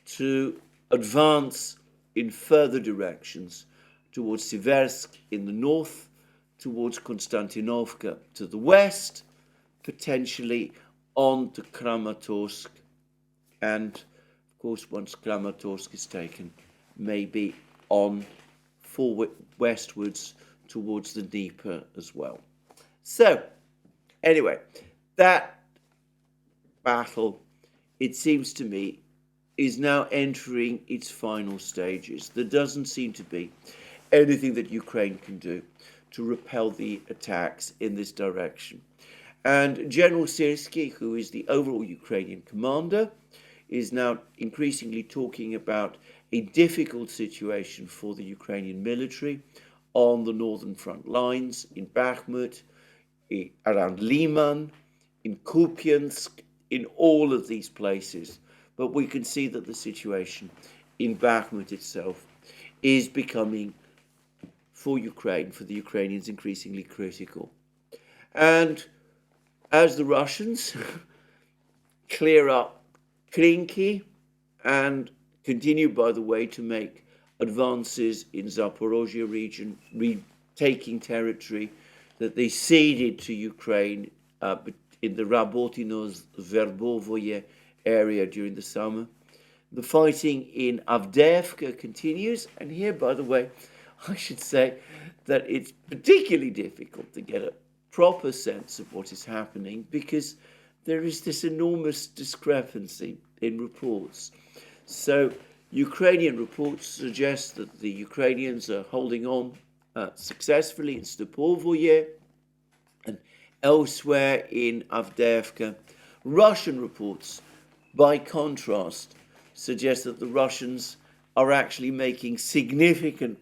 to advance in further directions towards Siversk in the north, towards Konstantinovka to the west, potentially on to Kramatorsk, and of course once Kramatorsk is taken, maybe on forward westwards towards the Dnieper as well. So anyway, that battle, it seems to me, is now entering its final stages. There doesn't seem to be anything that Ukraine can do to repel the attacks in this direction. And General Syrsky, who is the overall Ukrainian commander, is now increasingly talking about a difficult situation for the Ukrainian military on the northern front lines, in Bakhmut, around Liman, in Kupiansk, in all of these places. But we can see that the situation in Bakhmut itself is becoming, for Ukraine, for the Ukrainians, increasingly critical. And as the Russians clear up Krynky and continue, by the way, to make advances in Zaporozhye region, retaking territory that they ceded to Ukraine in the Rabotino-Verbovoye area during the summer. The fighting in Avdiivka continues, and here, by the way, I should say that it's particularly difficult to get a proper sense of what is happening because there is this enormous discrepancy in reports. So Ukrainian reports suggest that the Ukrainians are holding on successfully in Stepovoye and elsewhere in Avdiivka. Russian reports, by contrast, suggest that the Russians are actually making significant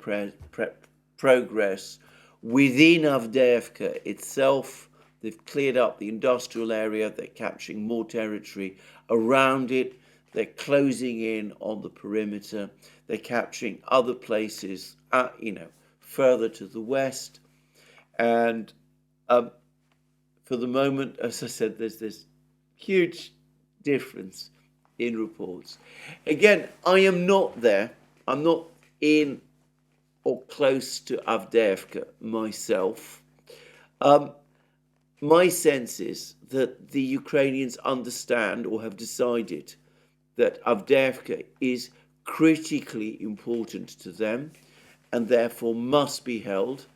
progress within Avdiivka itself. They've cleared up the industrial area, they're capturing more territory around it, they're closing in on the perimeter, they're capturing other places, further to the west. And for the moment, as I said, there's this huge difference in reports. Again, I am not there. I'm not in or close to Avdiivka myself. My sense is that the Ukrainians understand or have decided that Avdiivka is critically important to them and therefore must be held,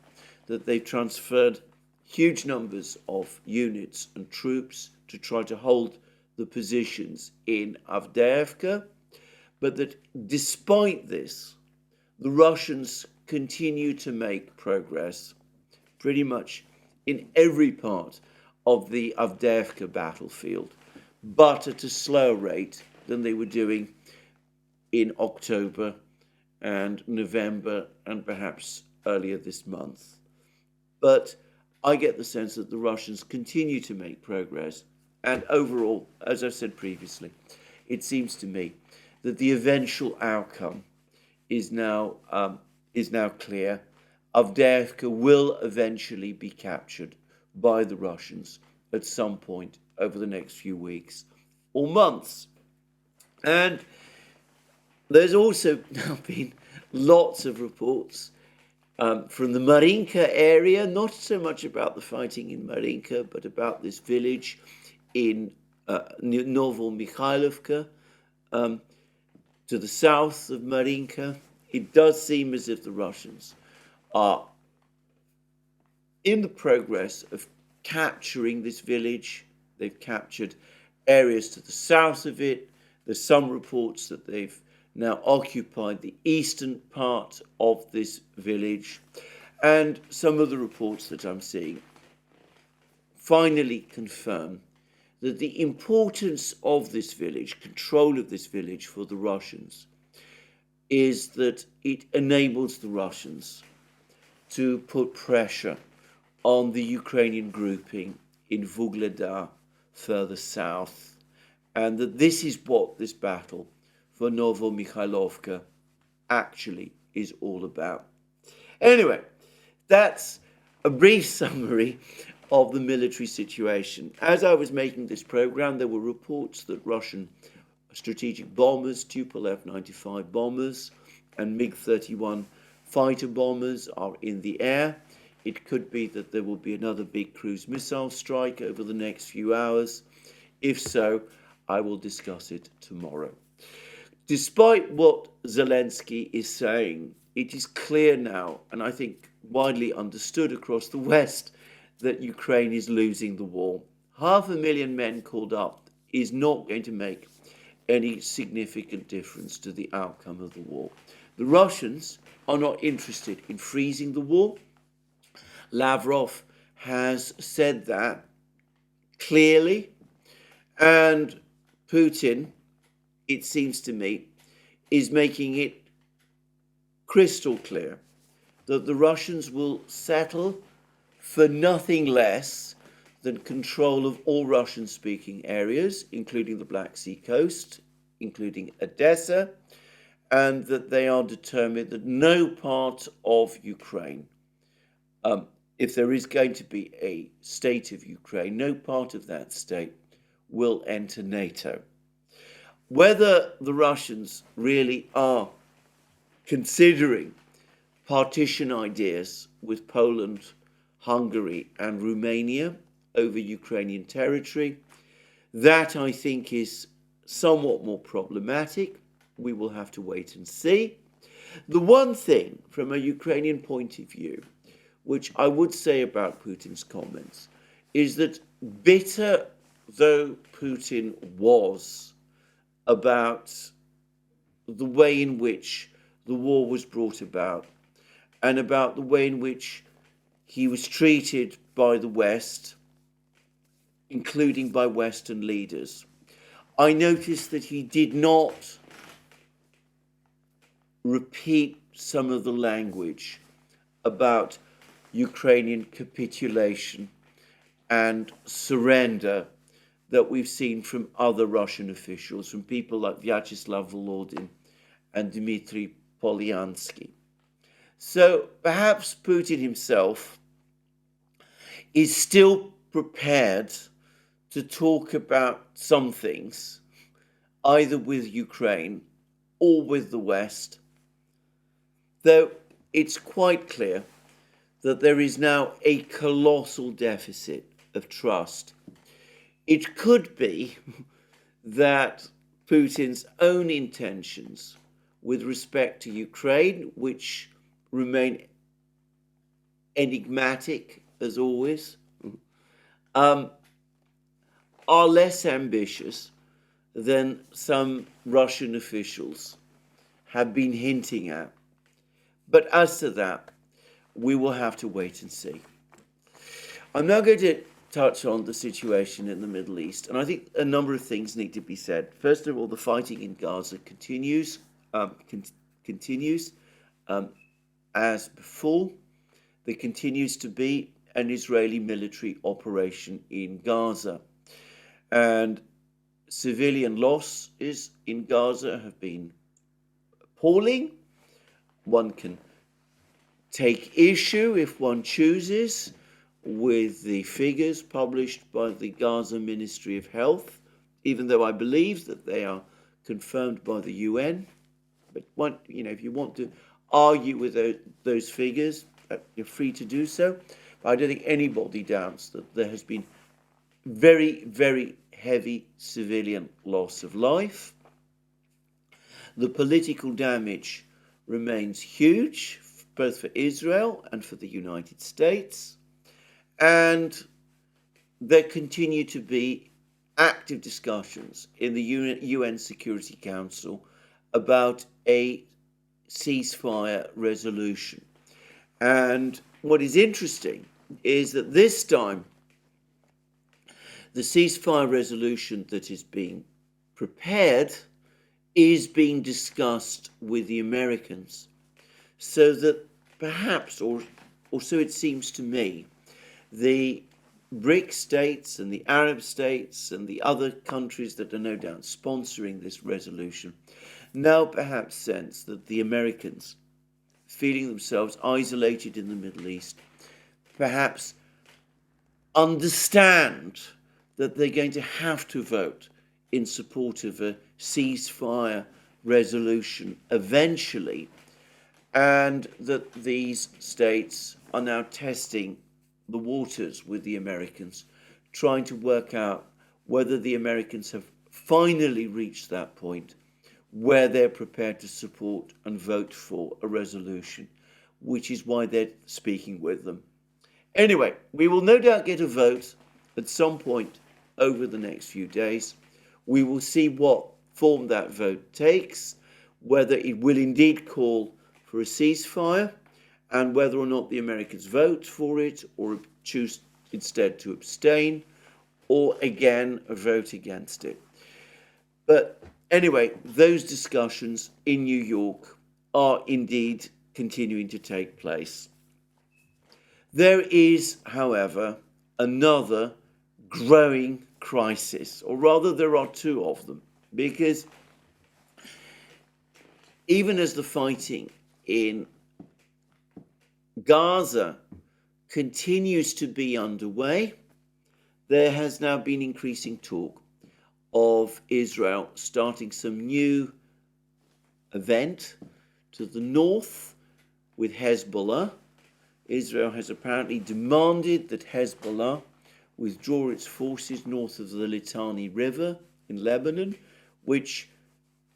that they've transferred huge numbers of units and troops to try to hold the positions in Avdiivka, but that despite this, the Russians continue to make progress pretty much in every part of the Avdiivka battlefield, but at a slower rate than they were doing in October and November and perhaps earlier this month. But I get the sense that the Russians continue to make progress, and overall, as I said previously, it seems to me that the eventual outcome is now clear. Avdiivka will eventually be captured by the Russians at some point over the next few weeks or months. And there's also now been lots of reports from the Marinka area, not so much about the fighting in Marinka, but about this village in Novo-Mikhailovka, to the south of Marinka. It does seem as if the Russians are in the progress of capturing this village. They've captured areas to the south of it. There's some reports that they've now occupied the eastern part of this village. And some of the reports that I'm seeing finally confirm that the importance of this village, control of this village for the Russians, is that it enables the Russians to put pressure on the Ukrainian grouping in Vuhledar further south, and that this is what this battle for Novo-Mikhailovka actually is all about. Anyway, that's a brief summary of the military situation. As I was making this program, there were reports that Russian strategic bombers, Tupolev 95 bombers, and MiG-31 fighter bombers are in the air. It could be that there will be another big cruise missile strike over the next few hours. If so, I will discuss it tomorrow. Despite what Zelenskyy is saying, it is clear now, and I think widely understood across the West, that Ukraine is losing the war. 500,000 men called up is not going to make any significant difference to the outcome of the war. The Russians are not interested in freezing the war. Lavrov has said that clearly, and Putin, it seems to me, is making it crystal clear that the Russians will settle for nothing less than control of all Russian-speaking areas, including the Black Sea coast, including Odessa, and that they are determined that no part of Ukraine, if there is going to be a state of Ukraine, no part of that state will enter NATO. Whether the Russians really are considering partition ideas with Poland, Hungary and Romania over Ukrainian territory, that I think is somewhat more problematic. We will have to wait and see. The one thing from a Ukrainian point of view, which I would say about Putin's comments, is that bitter though Putin was about the way in which the war was brought about and about the way in which he was treated by the West, including by Western leaders, I noticed that he did not repeat some of the language about Ukrainian capitulation and surrender that we've seen from other Russian officials, from people like Vyacheslav Volodin and Dmitry Polyansky. So perhaps Putin himself is still prepared to talk about some things, either with Ukraine or with the West, though it's quite clear that there is now a colossal deficit of trust. It could be that Putin's own intentions with respect to Ukraine, which remain enigmatic as always, are less ambitious than some Russian officials have been hinting at. But as to that, we will have to wait and see. I'm now going to touch on the situation in the Middle East, and I think a number of things need to be said. First of all, the fighting in Gaza continues as before. There continues to be an Israeli military operation in Gaza, and civilian losses in Gaza have been appalling. One can take issue, if one chooses, with the figures published by the Gaza Ministry of Health, even though I believe that they are confirmed by the UN. But if you want to argue with those figures, you're free to do so. But I don't think anybody doubts that there has been very, very heavy civilian loss of life. The political damage remains huge, both for Israel and for the United States. And there continue to be active discussions in the UN Security Council about a ceasefire resolution. And what is interesting is that this time, the ceasefire resolution that is being prepared is being discussed with the Americans, so that perhaps, or so it seems to me, the BRIC states and the Arab states and the other countries that are no doubt sponsoring this resolution now perhaps sense that the Americans, feeling themselves isolated in the Middle East, perhaps understand that they're going to have to vote in support of a ceasefire resolution eventually, and that these states are now testing the waters with the Americans, trying to work out whether the Americans have finally reached that point where they're prepared to support and vote for a resolution, which is why they're speaking with them. Anyway, we will no doubt get a vote at some point over the next few days. We will see what form that vote takes, whether it will indeed call for a ceasefire, and whether or not the Americans vote for it or choose instead to abstain, or again vote against it. But anyway, those discussions in New York are indeed continuing to take place. There is, however, another growing crisis, or rather there are two of them, because even as the fighting in Gaza continues to be underway, there has now been increasing talk of Israel starting some new event to the north with Hezbollah. Israel has apparently demanded that Hezbollah withdraw its forces north of the Litani River in Lebanon, which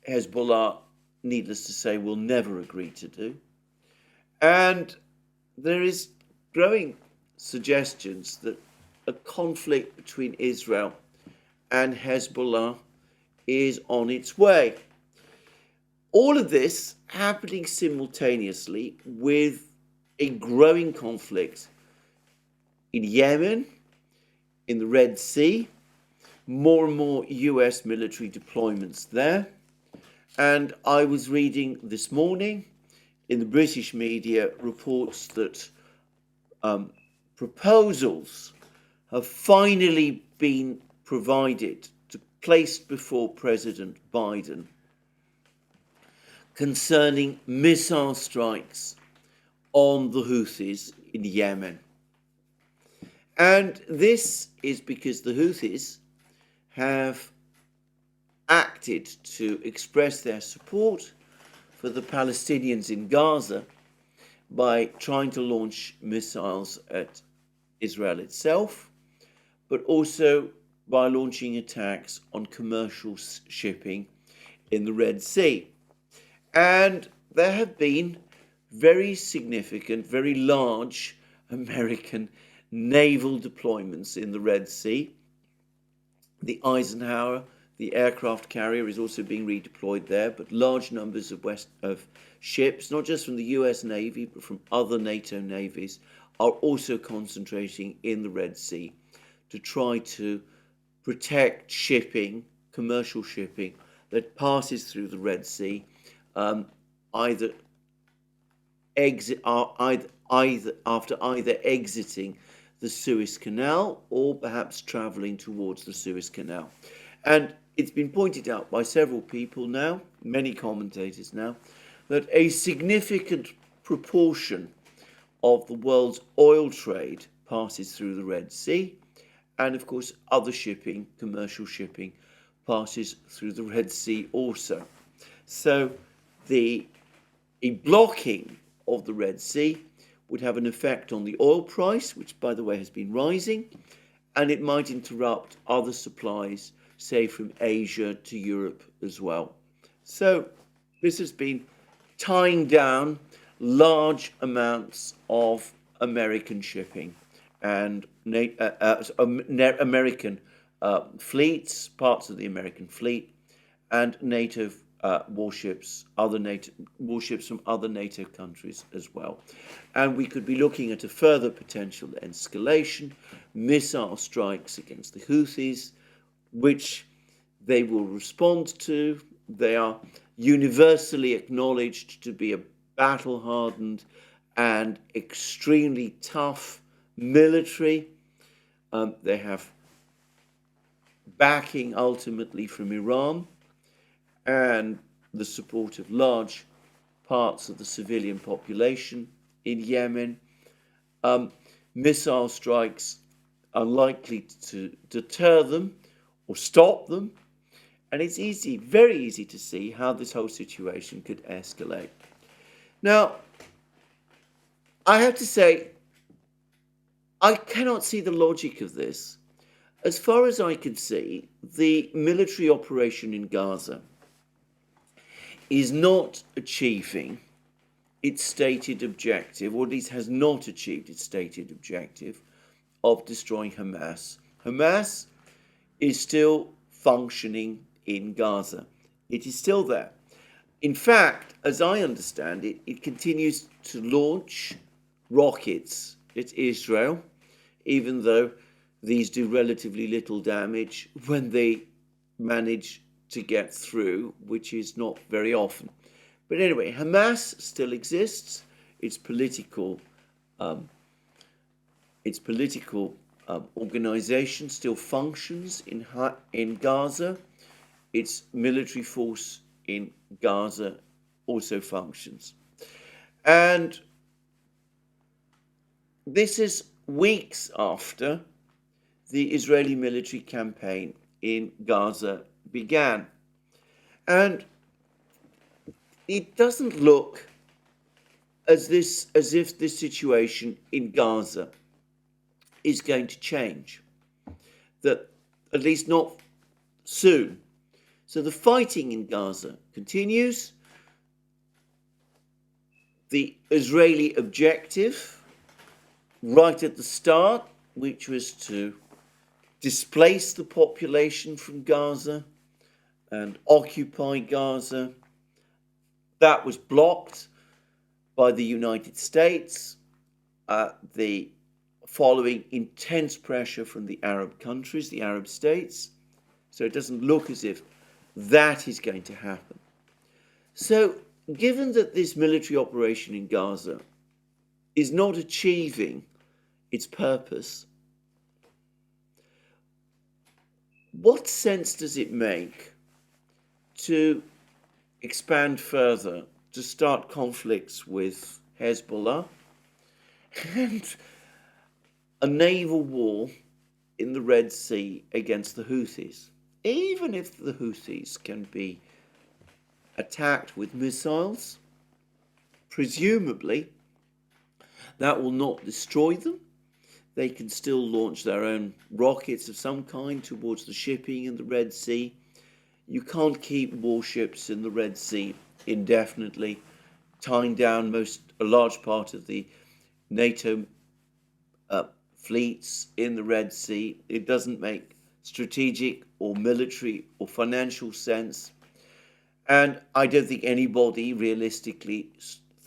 Hezbollah, needless to say, will never agree to do. And there is growing suggestions that a conflict between Israel and Hezbollah is on its way. All of this happening simultaneously with a growing conflict in Yemen, in the Red Sea, more and more US military deployments there. And I was reading this morning in the British media reports that proposals have finally been provided, placed before President Biden, concerning missile strikes on the Houthis in Yemen. And this is because the Houthis have acted to express their support for the Palestinians in Gaza by trying to launch missiles at Israel itself, but also by launching attacks on commercial shipping in the Red Sea. And there have been very significant, very large American naval deployments in the Red Sea. The Eisenhower, the aircraft carrier, is also being redeployed there, but large numbers of ships, not just from the US Navy, but from other NATO navies, are also concentrating in the Red Sea to try to protect shipping, commercial shipping, that passes through the Red Sea, either exiting the Suez Canal or perhaps traveling towards the Suez Canal. And it's been pointed out by several people now, many commentators now, that a significant proportion of the world's oil trade passes through the Red Sea, and of course other shipping, commercial shipping, passes through the Red Sea also. So a blocking of the Red Sea would have an effect on the oil price, which by the way has been rising, and it might interrupt other supplies, say from Asia to Europe as well. So this has been tying down large amounts of American shipping and American fleets, parts of the American fleet, and NATO warships, other NATO warships from other NATO countries as well. And we could be looking at a further potential escalation, missile strikes against the Houthis, which they will respond to. They are universally acknowledged to be a battle-hardened and extremely tough military. They have backing ultimately from Iran and the support of large parts of the civilian population in Yemen. Missile strikes are likely to deter them or stop them, and it's easy, very easy to see how this whole situation could escalate. Now, I have to say, I cannot see the logic of this. As far as I can see, the military operation in Gaza is not achieving its stated objective, or at least has not achieved its stated objective of destroying Hamas. Hamas is still functioning in Gaza. It is still there. In fact, as I understand it, it continues to launch rockets at Israel, even though these do relatively little damage when they manage to get through, which is not very often. But anyway, Hamas still exists. Its political organization still functions in Gaza. Its military force in Gaza also functions. And this is weeks after the Israeli military campaign in Gaza began. And it doesn't look as if this situation in Gaza is going to change, that at least not soon. So the fighting in Gaza continues. The Israeli objective, right at the start, which was to displace the population from Gaza and occupy Gaza, that was blocked by the United States, following intense pressure from the Arab countries, the Arab states. So it doesn't look as if that is going to happen. So given that this military operation in Gaza is not achieving its purpose, what sense does it make to expand further, to start conflicts with Hezbollah and a naval war in the Red Sea against the Houthis? Even if the Houthis can be attacked with missiles, presumably that will not destroy them. They can still launch their own rockets of some kind towards the shipping in the Red Sea. You can't keep warships in the Red Sea indefinitely, tying down a large part of the NATO fleets in the Red Sea. It doesn't make strategic or military or financial sense. And I don't think anybody realistically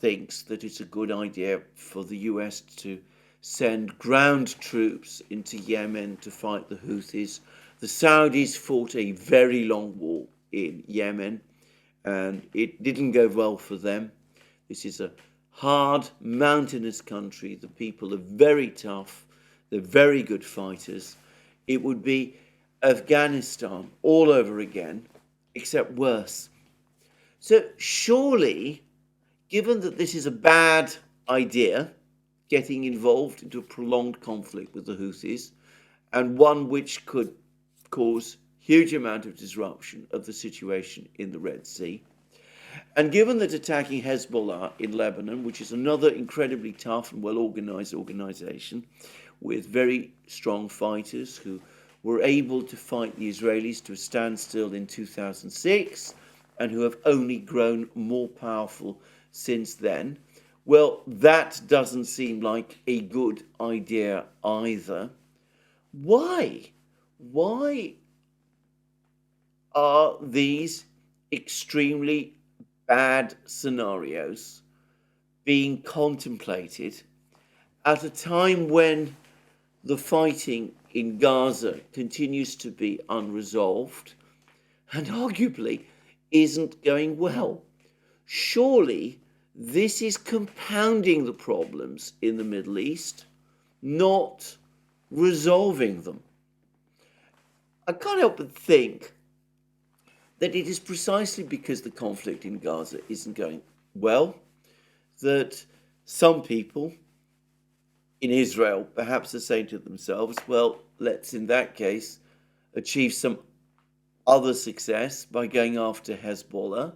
thinks that it's a good idea for the US to send ground troops into Yemen to fight the Houthis. The Saudis fought a very long war in Yemen, and it didn't go well for them. This is a hard, mountainous country. The people are very tough. They're very good fighters. It would be Afghanistan all over again, except worse. So surely, given that this is a bad idea, getting involved into a prolonged conflict with the Houthis, and one which could cause huge amount of disruption of the situation in the Red Sea, and given that attacking Hezbollah in Lebanon, which is another incredibly tough and well-organized organization with very strong fighters who were able to fight the Israelis to a standstill in 2006, and who have only grown more powerful since then, well, that doesn't seem like a good idea either. Why? Why are these extremely bad scenarios being contemplated at a time when the fighting in Gaza continues to be unresolved and arguably isn't going well? Surely this is compounding the problems in the Middle East, not resolving them. I can't help but think that it is precisely because the conflict in Gaza isn't going well that some people in Israel perhaps are saying to themselves, well, let's in that case achieve some other success by going after Hezbollah.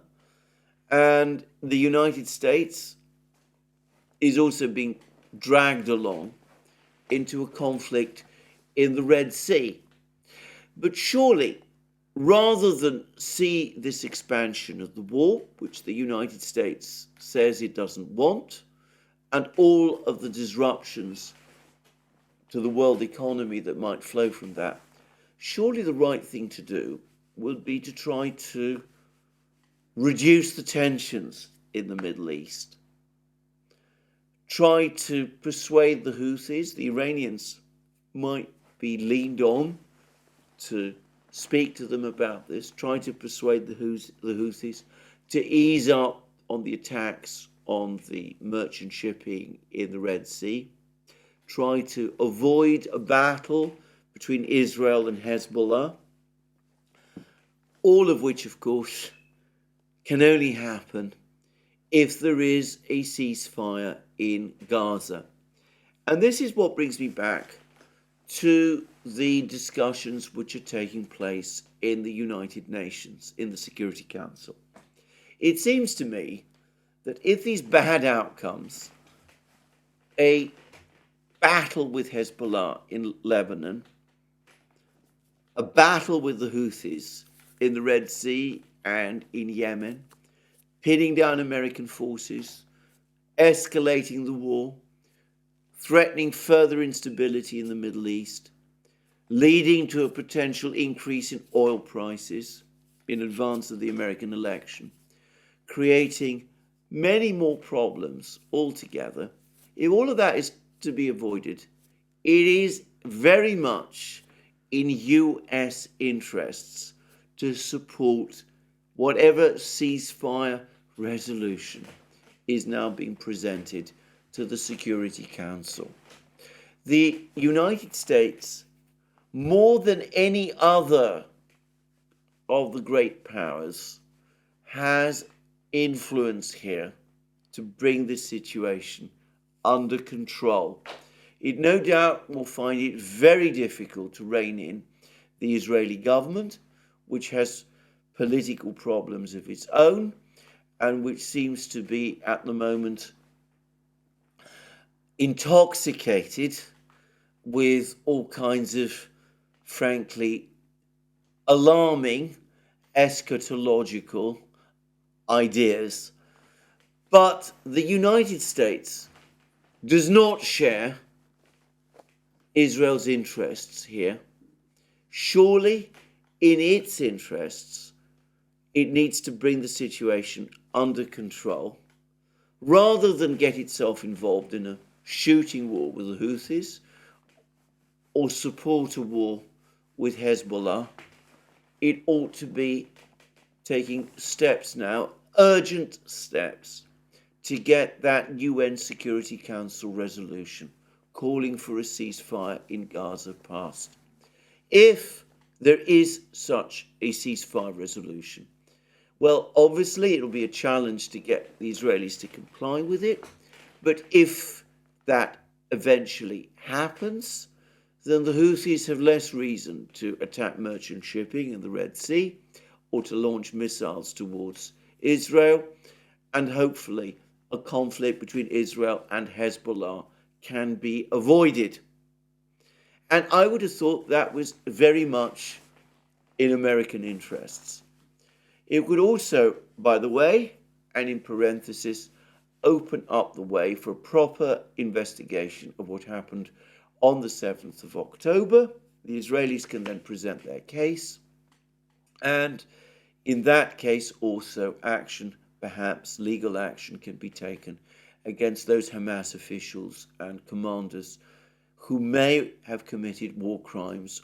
And the United States is also being dragged along into a conflict in the Red Sea. But surely, rather than see this expansion of the war, which the United States says it doesn't want, and all of the disruptions to the world economy that might flow from that, surely the right thing to do would be to try to reduce the tensions in the Middle East. Try to persuade the Houthis. The Iranians might be leaned on to speak to them about this. Try to persuade the Houthis to ease up on the attacks on the merchant shipping in the Red Sea. Try to avoid a battle between Israel and Hezbollah. All of which, of course, can only happen if there is a ceasefire in Gaza. And this is what brings me back to the discussions which are taking place in the United Nations, in the Security Council. It seems to me that if these bad outcomes, a battle with Hezbollah in Lebanon, a battle with the Houthis in the Red Sea and in Yemen, pinning down American forces, escalating the war, threatening further instability in the Middle East, leading to a potential increase in oil prices in advance of the American election, creating many more problems altogether. If all of that is to be avoided, it is very much in US interests to support whatever ceasefire resolution is now being presented to the Security Council. The United States, more than any other of the great powers, has influence here to bring this situation under control. It no doubt will find it very difficult to rein in the Israeli government, which has political problems of its own and which seems to be at the moment intoxicated with all kinds of, frankly, alarming eschatological ideas. But the United States does not share Israel's interests here. Surely, in its interests, it needs to bring the situation under control rather than get itself involved in a shooting war with the Houthis or support a war with Hezbollah. It ought to be taking steps now, urgent steps, to get that UN Security Council resolution calling for a ceasefire in Gaza passed. If there is such a ceasefire resolution, well, obviously it'll be a challenge to get the Israelis to comply with it, but if that eventually happens, then the Houthis have less reason to attack merchant shipping in the Red Sea or to launch missiles towards Israel, and hopefully a conflict between Israel and Hezbollah can be avoided. And I would have thought that was very much in American interests. It would also, by the way, and in parenthesis, open up the way for a proper investigation of what happened on the 7th of October. The Israelis can then present their case, and in that case also action, perhaps legal action, can be taken against those Hamas officials and commanders who may have committed war crimes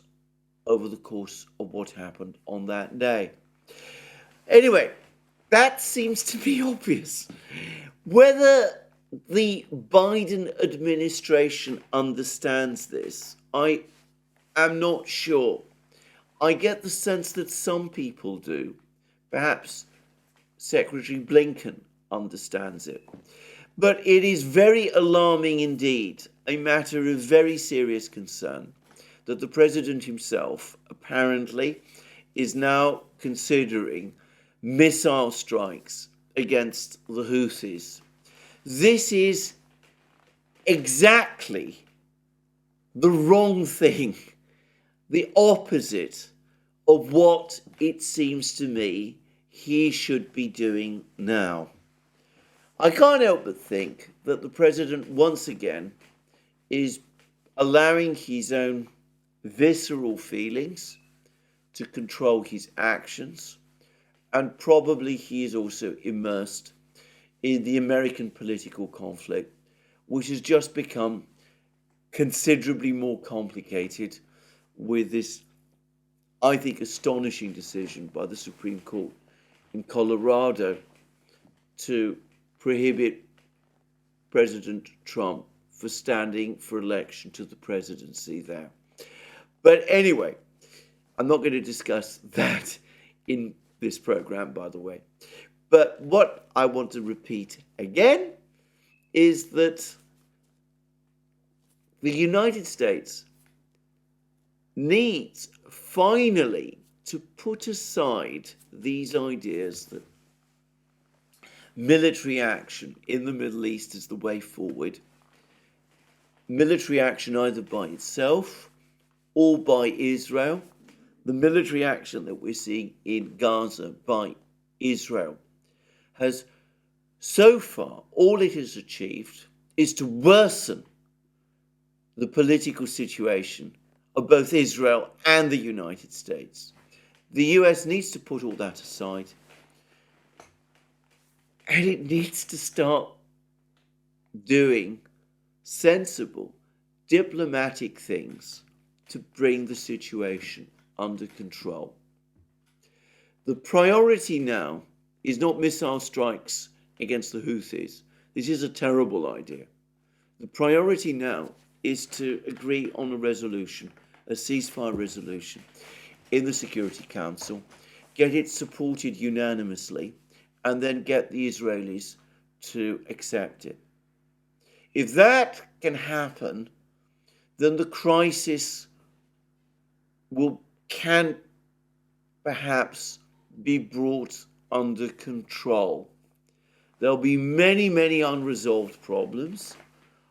over the course of what happened on that day. Anyway, that seems to be obvious. Whether the Biden administration understands this, I am not sure. I get the sense that some people do. Perhaps Secretary Blinken understands it. But it is very alarming indeed, a matter of very serious concern, that the president himself apparently is now considering missile strikes against the Houthis. This is exactly the wrong thing, the opposite of what it seems to me he should be doing now. I can't help but think that the president once again is allowing his own visceral feelings to control his actions, and probably he is also immersed in the American political conflict, which has just become considerably more complicated with this, I think, astonishing decision by the Supreme Court in Colorado to prohibit President Trump for standing for election to the presidency there. But anyway, I'm not going to discuss that in this program, by the way. But what I want to repeat again is that the United States needs finally to put aside these ideas that military action in the Middle East is the way forward. Military action either by itself or by Israel. The military action that we're seeing in Gaza by Israel has, so far, all it has achieved is to worsen the political situation of both Israel and the United States. The US needs to put all that aside, and it needs to start doing sensible diplomatic things to bring the situation under control. The priority now is not missile strikes against the Houthis. This is a terrible idea. The priority now is to agree on a resolution, a ceasefire resolution in the Security Council, get it supported unanimously, and then get the Israelis to accept it. If that can happen, then the crisis can perhaps be brought under control. There'll be many, many unresolved problems.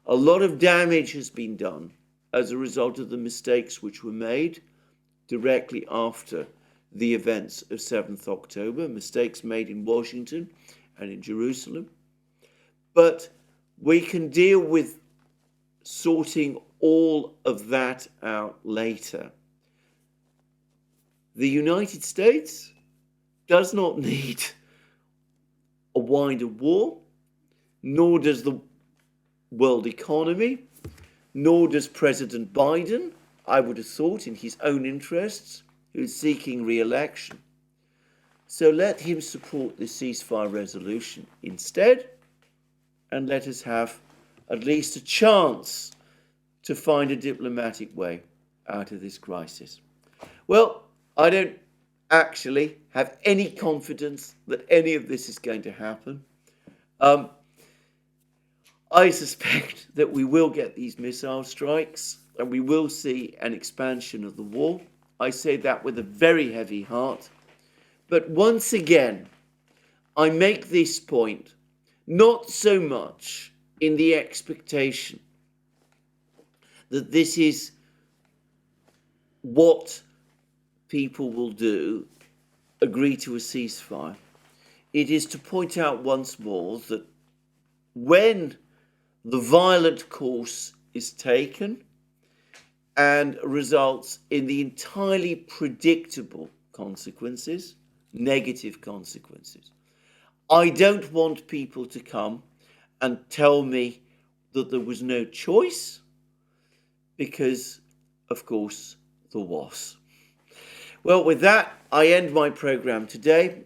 A lot of damage has been done as a result of the mistakes which were made directly after the events of 7th October, mistakes made in Washington and in Jerusalem. But we can deal with sorting all of that out later. The United States does not need a wider war, nor does the world economy, nor does President Biden, I would have thought in his own interests, who's seeking re-election. So let him support the ceasefire resolution instead, and let us have at least a chance to find a diplomatic way out of this crisis. Well, I don't actually have any confidence that any of this is going to happen. I suspect that we will get these missile strikes and we will see an expansion of the war. I say that with a very heavy heart. But once again, I make this point not so much in the expectation that this is what people will do, agree to a ceasefire. It is to point out once more that when the violent course is taken and results in the entirely predictable consequences, negative consequences, I don't want people to come and tell me that there was no choice, because, of course, there was. Well, with that, I end my program today.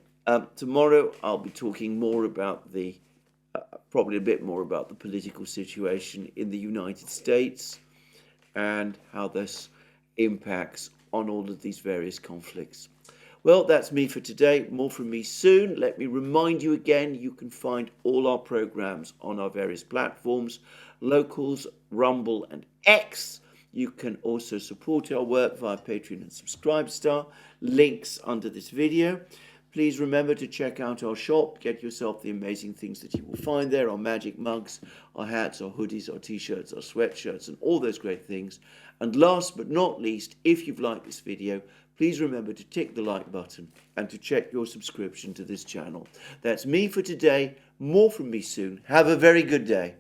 Tomorrow, I'll be talking more about probably a bit more about the political situation in the United States and how this impacts on all of these various conflicts. Well, that's me for today. More from me soon. Let me remind you again, you can find all our programs on our various platforms, Locals, Rumble and X. You can also support our work via Patreon and Subscribestar. Links under this video. Please remember to check out our shop. Get yourself the amazing things that you will find there. Our magic mugs, our hats, our hoodies, our t-shirts, our sweatshirts, and all those great things. And last but not least, if you've liked this video, please remember to tick the like button and to check your subscription to this channel. That's me for today. More from me soon. Have a very good day.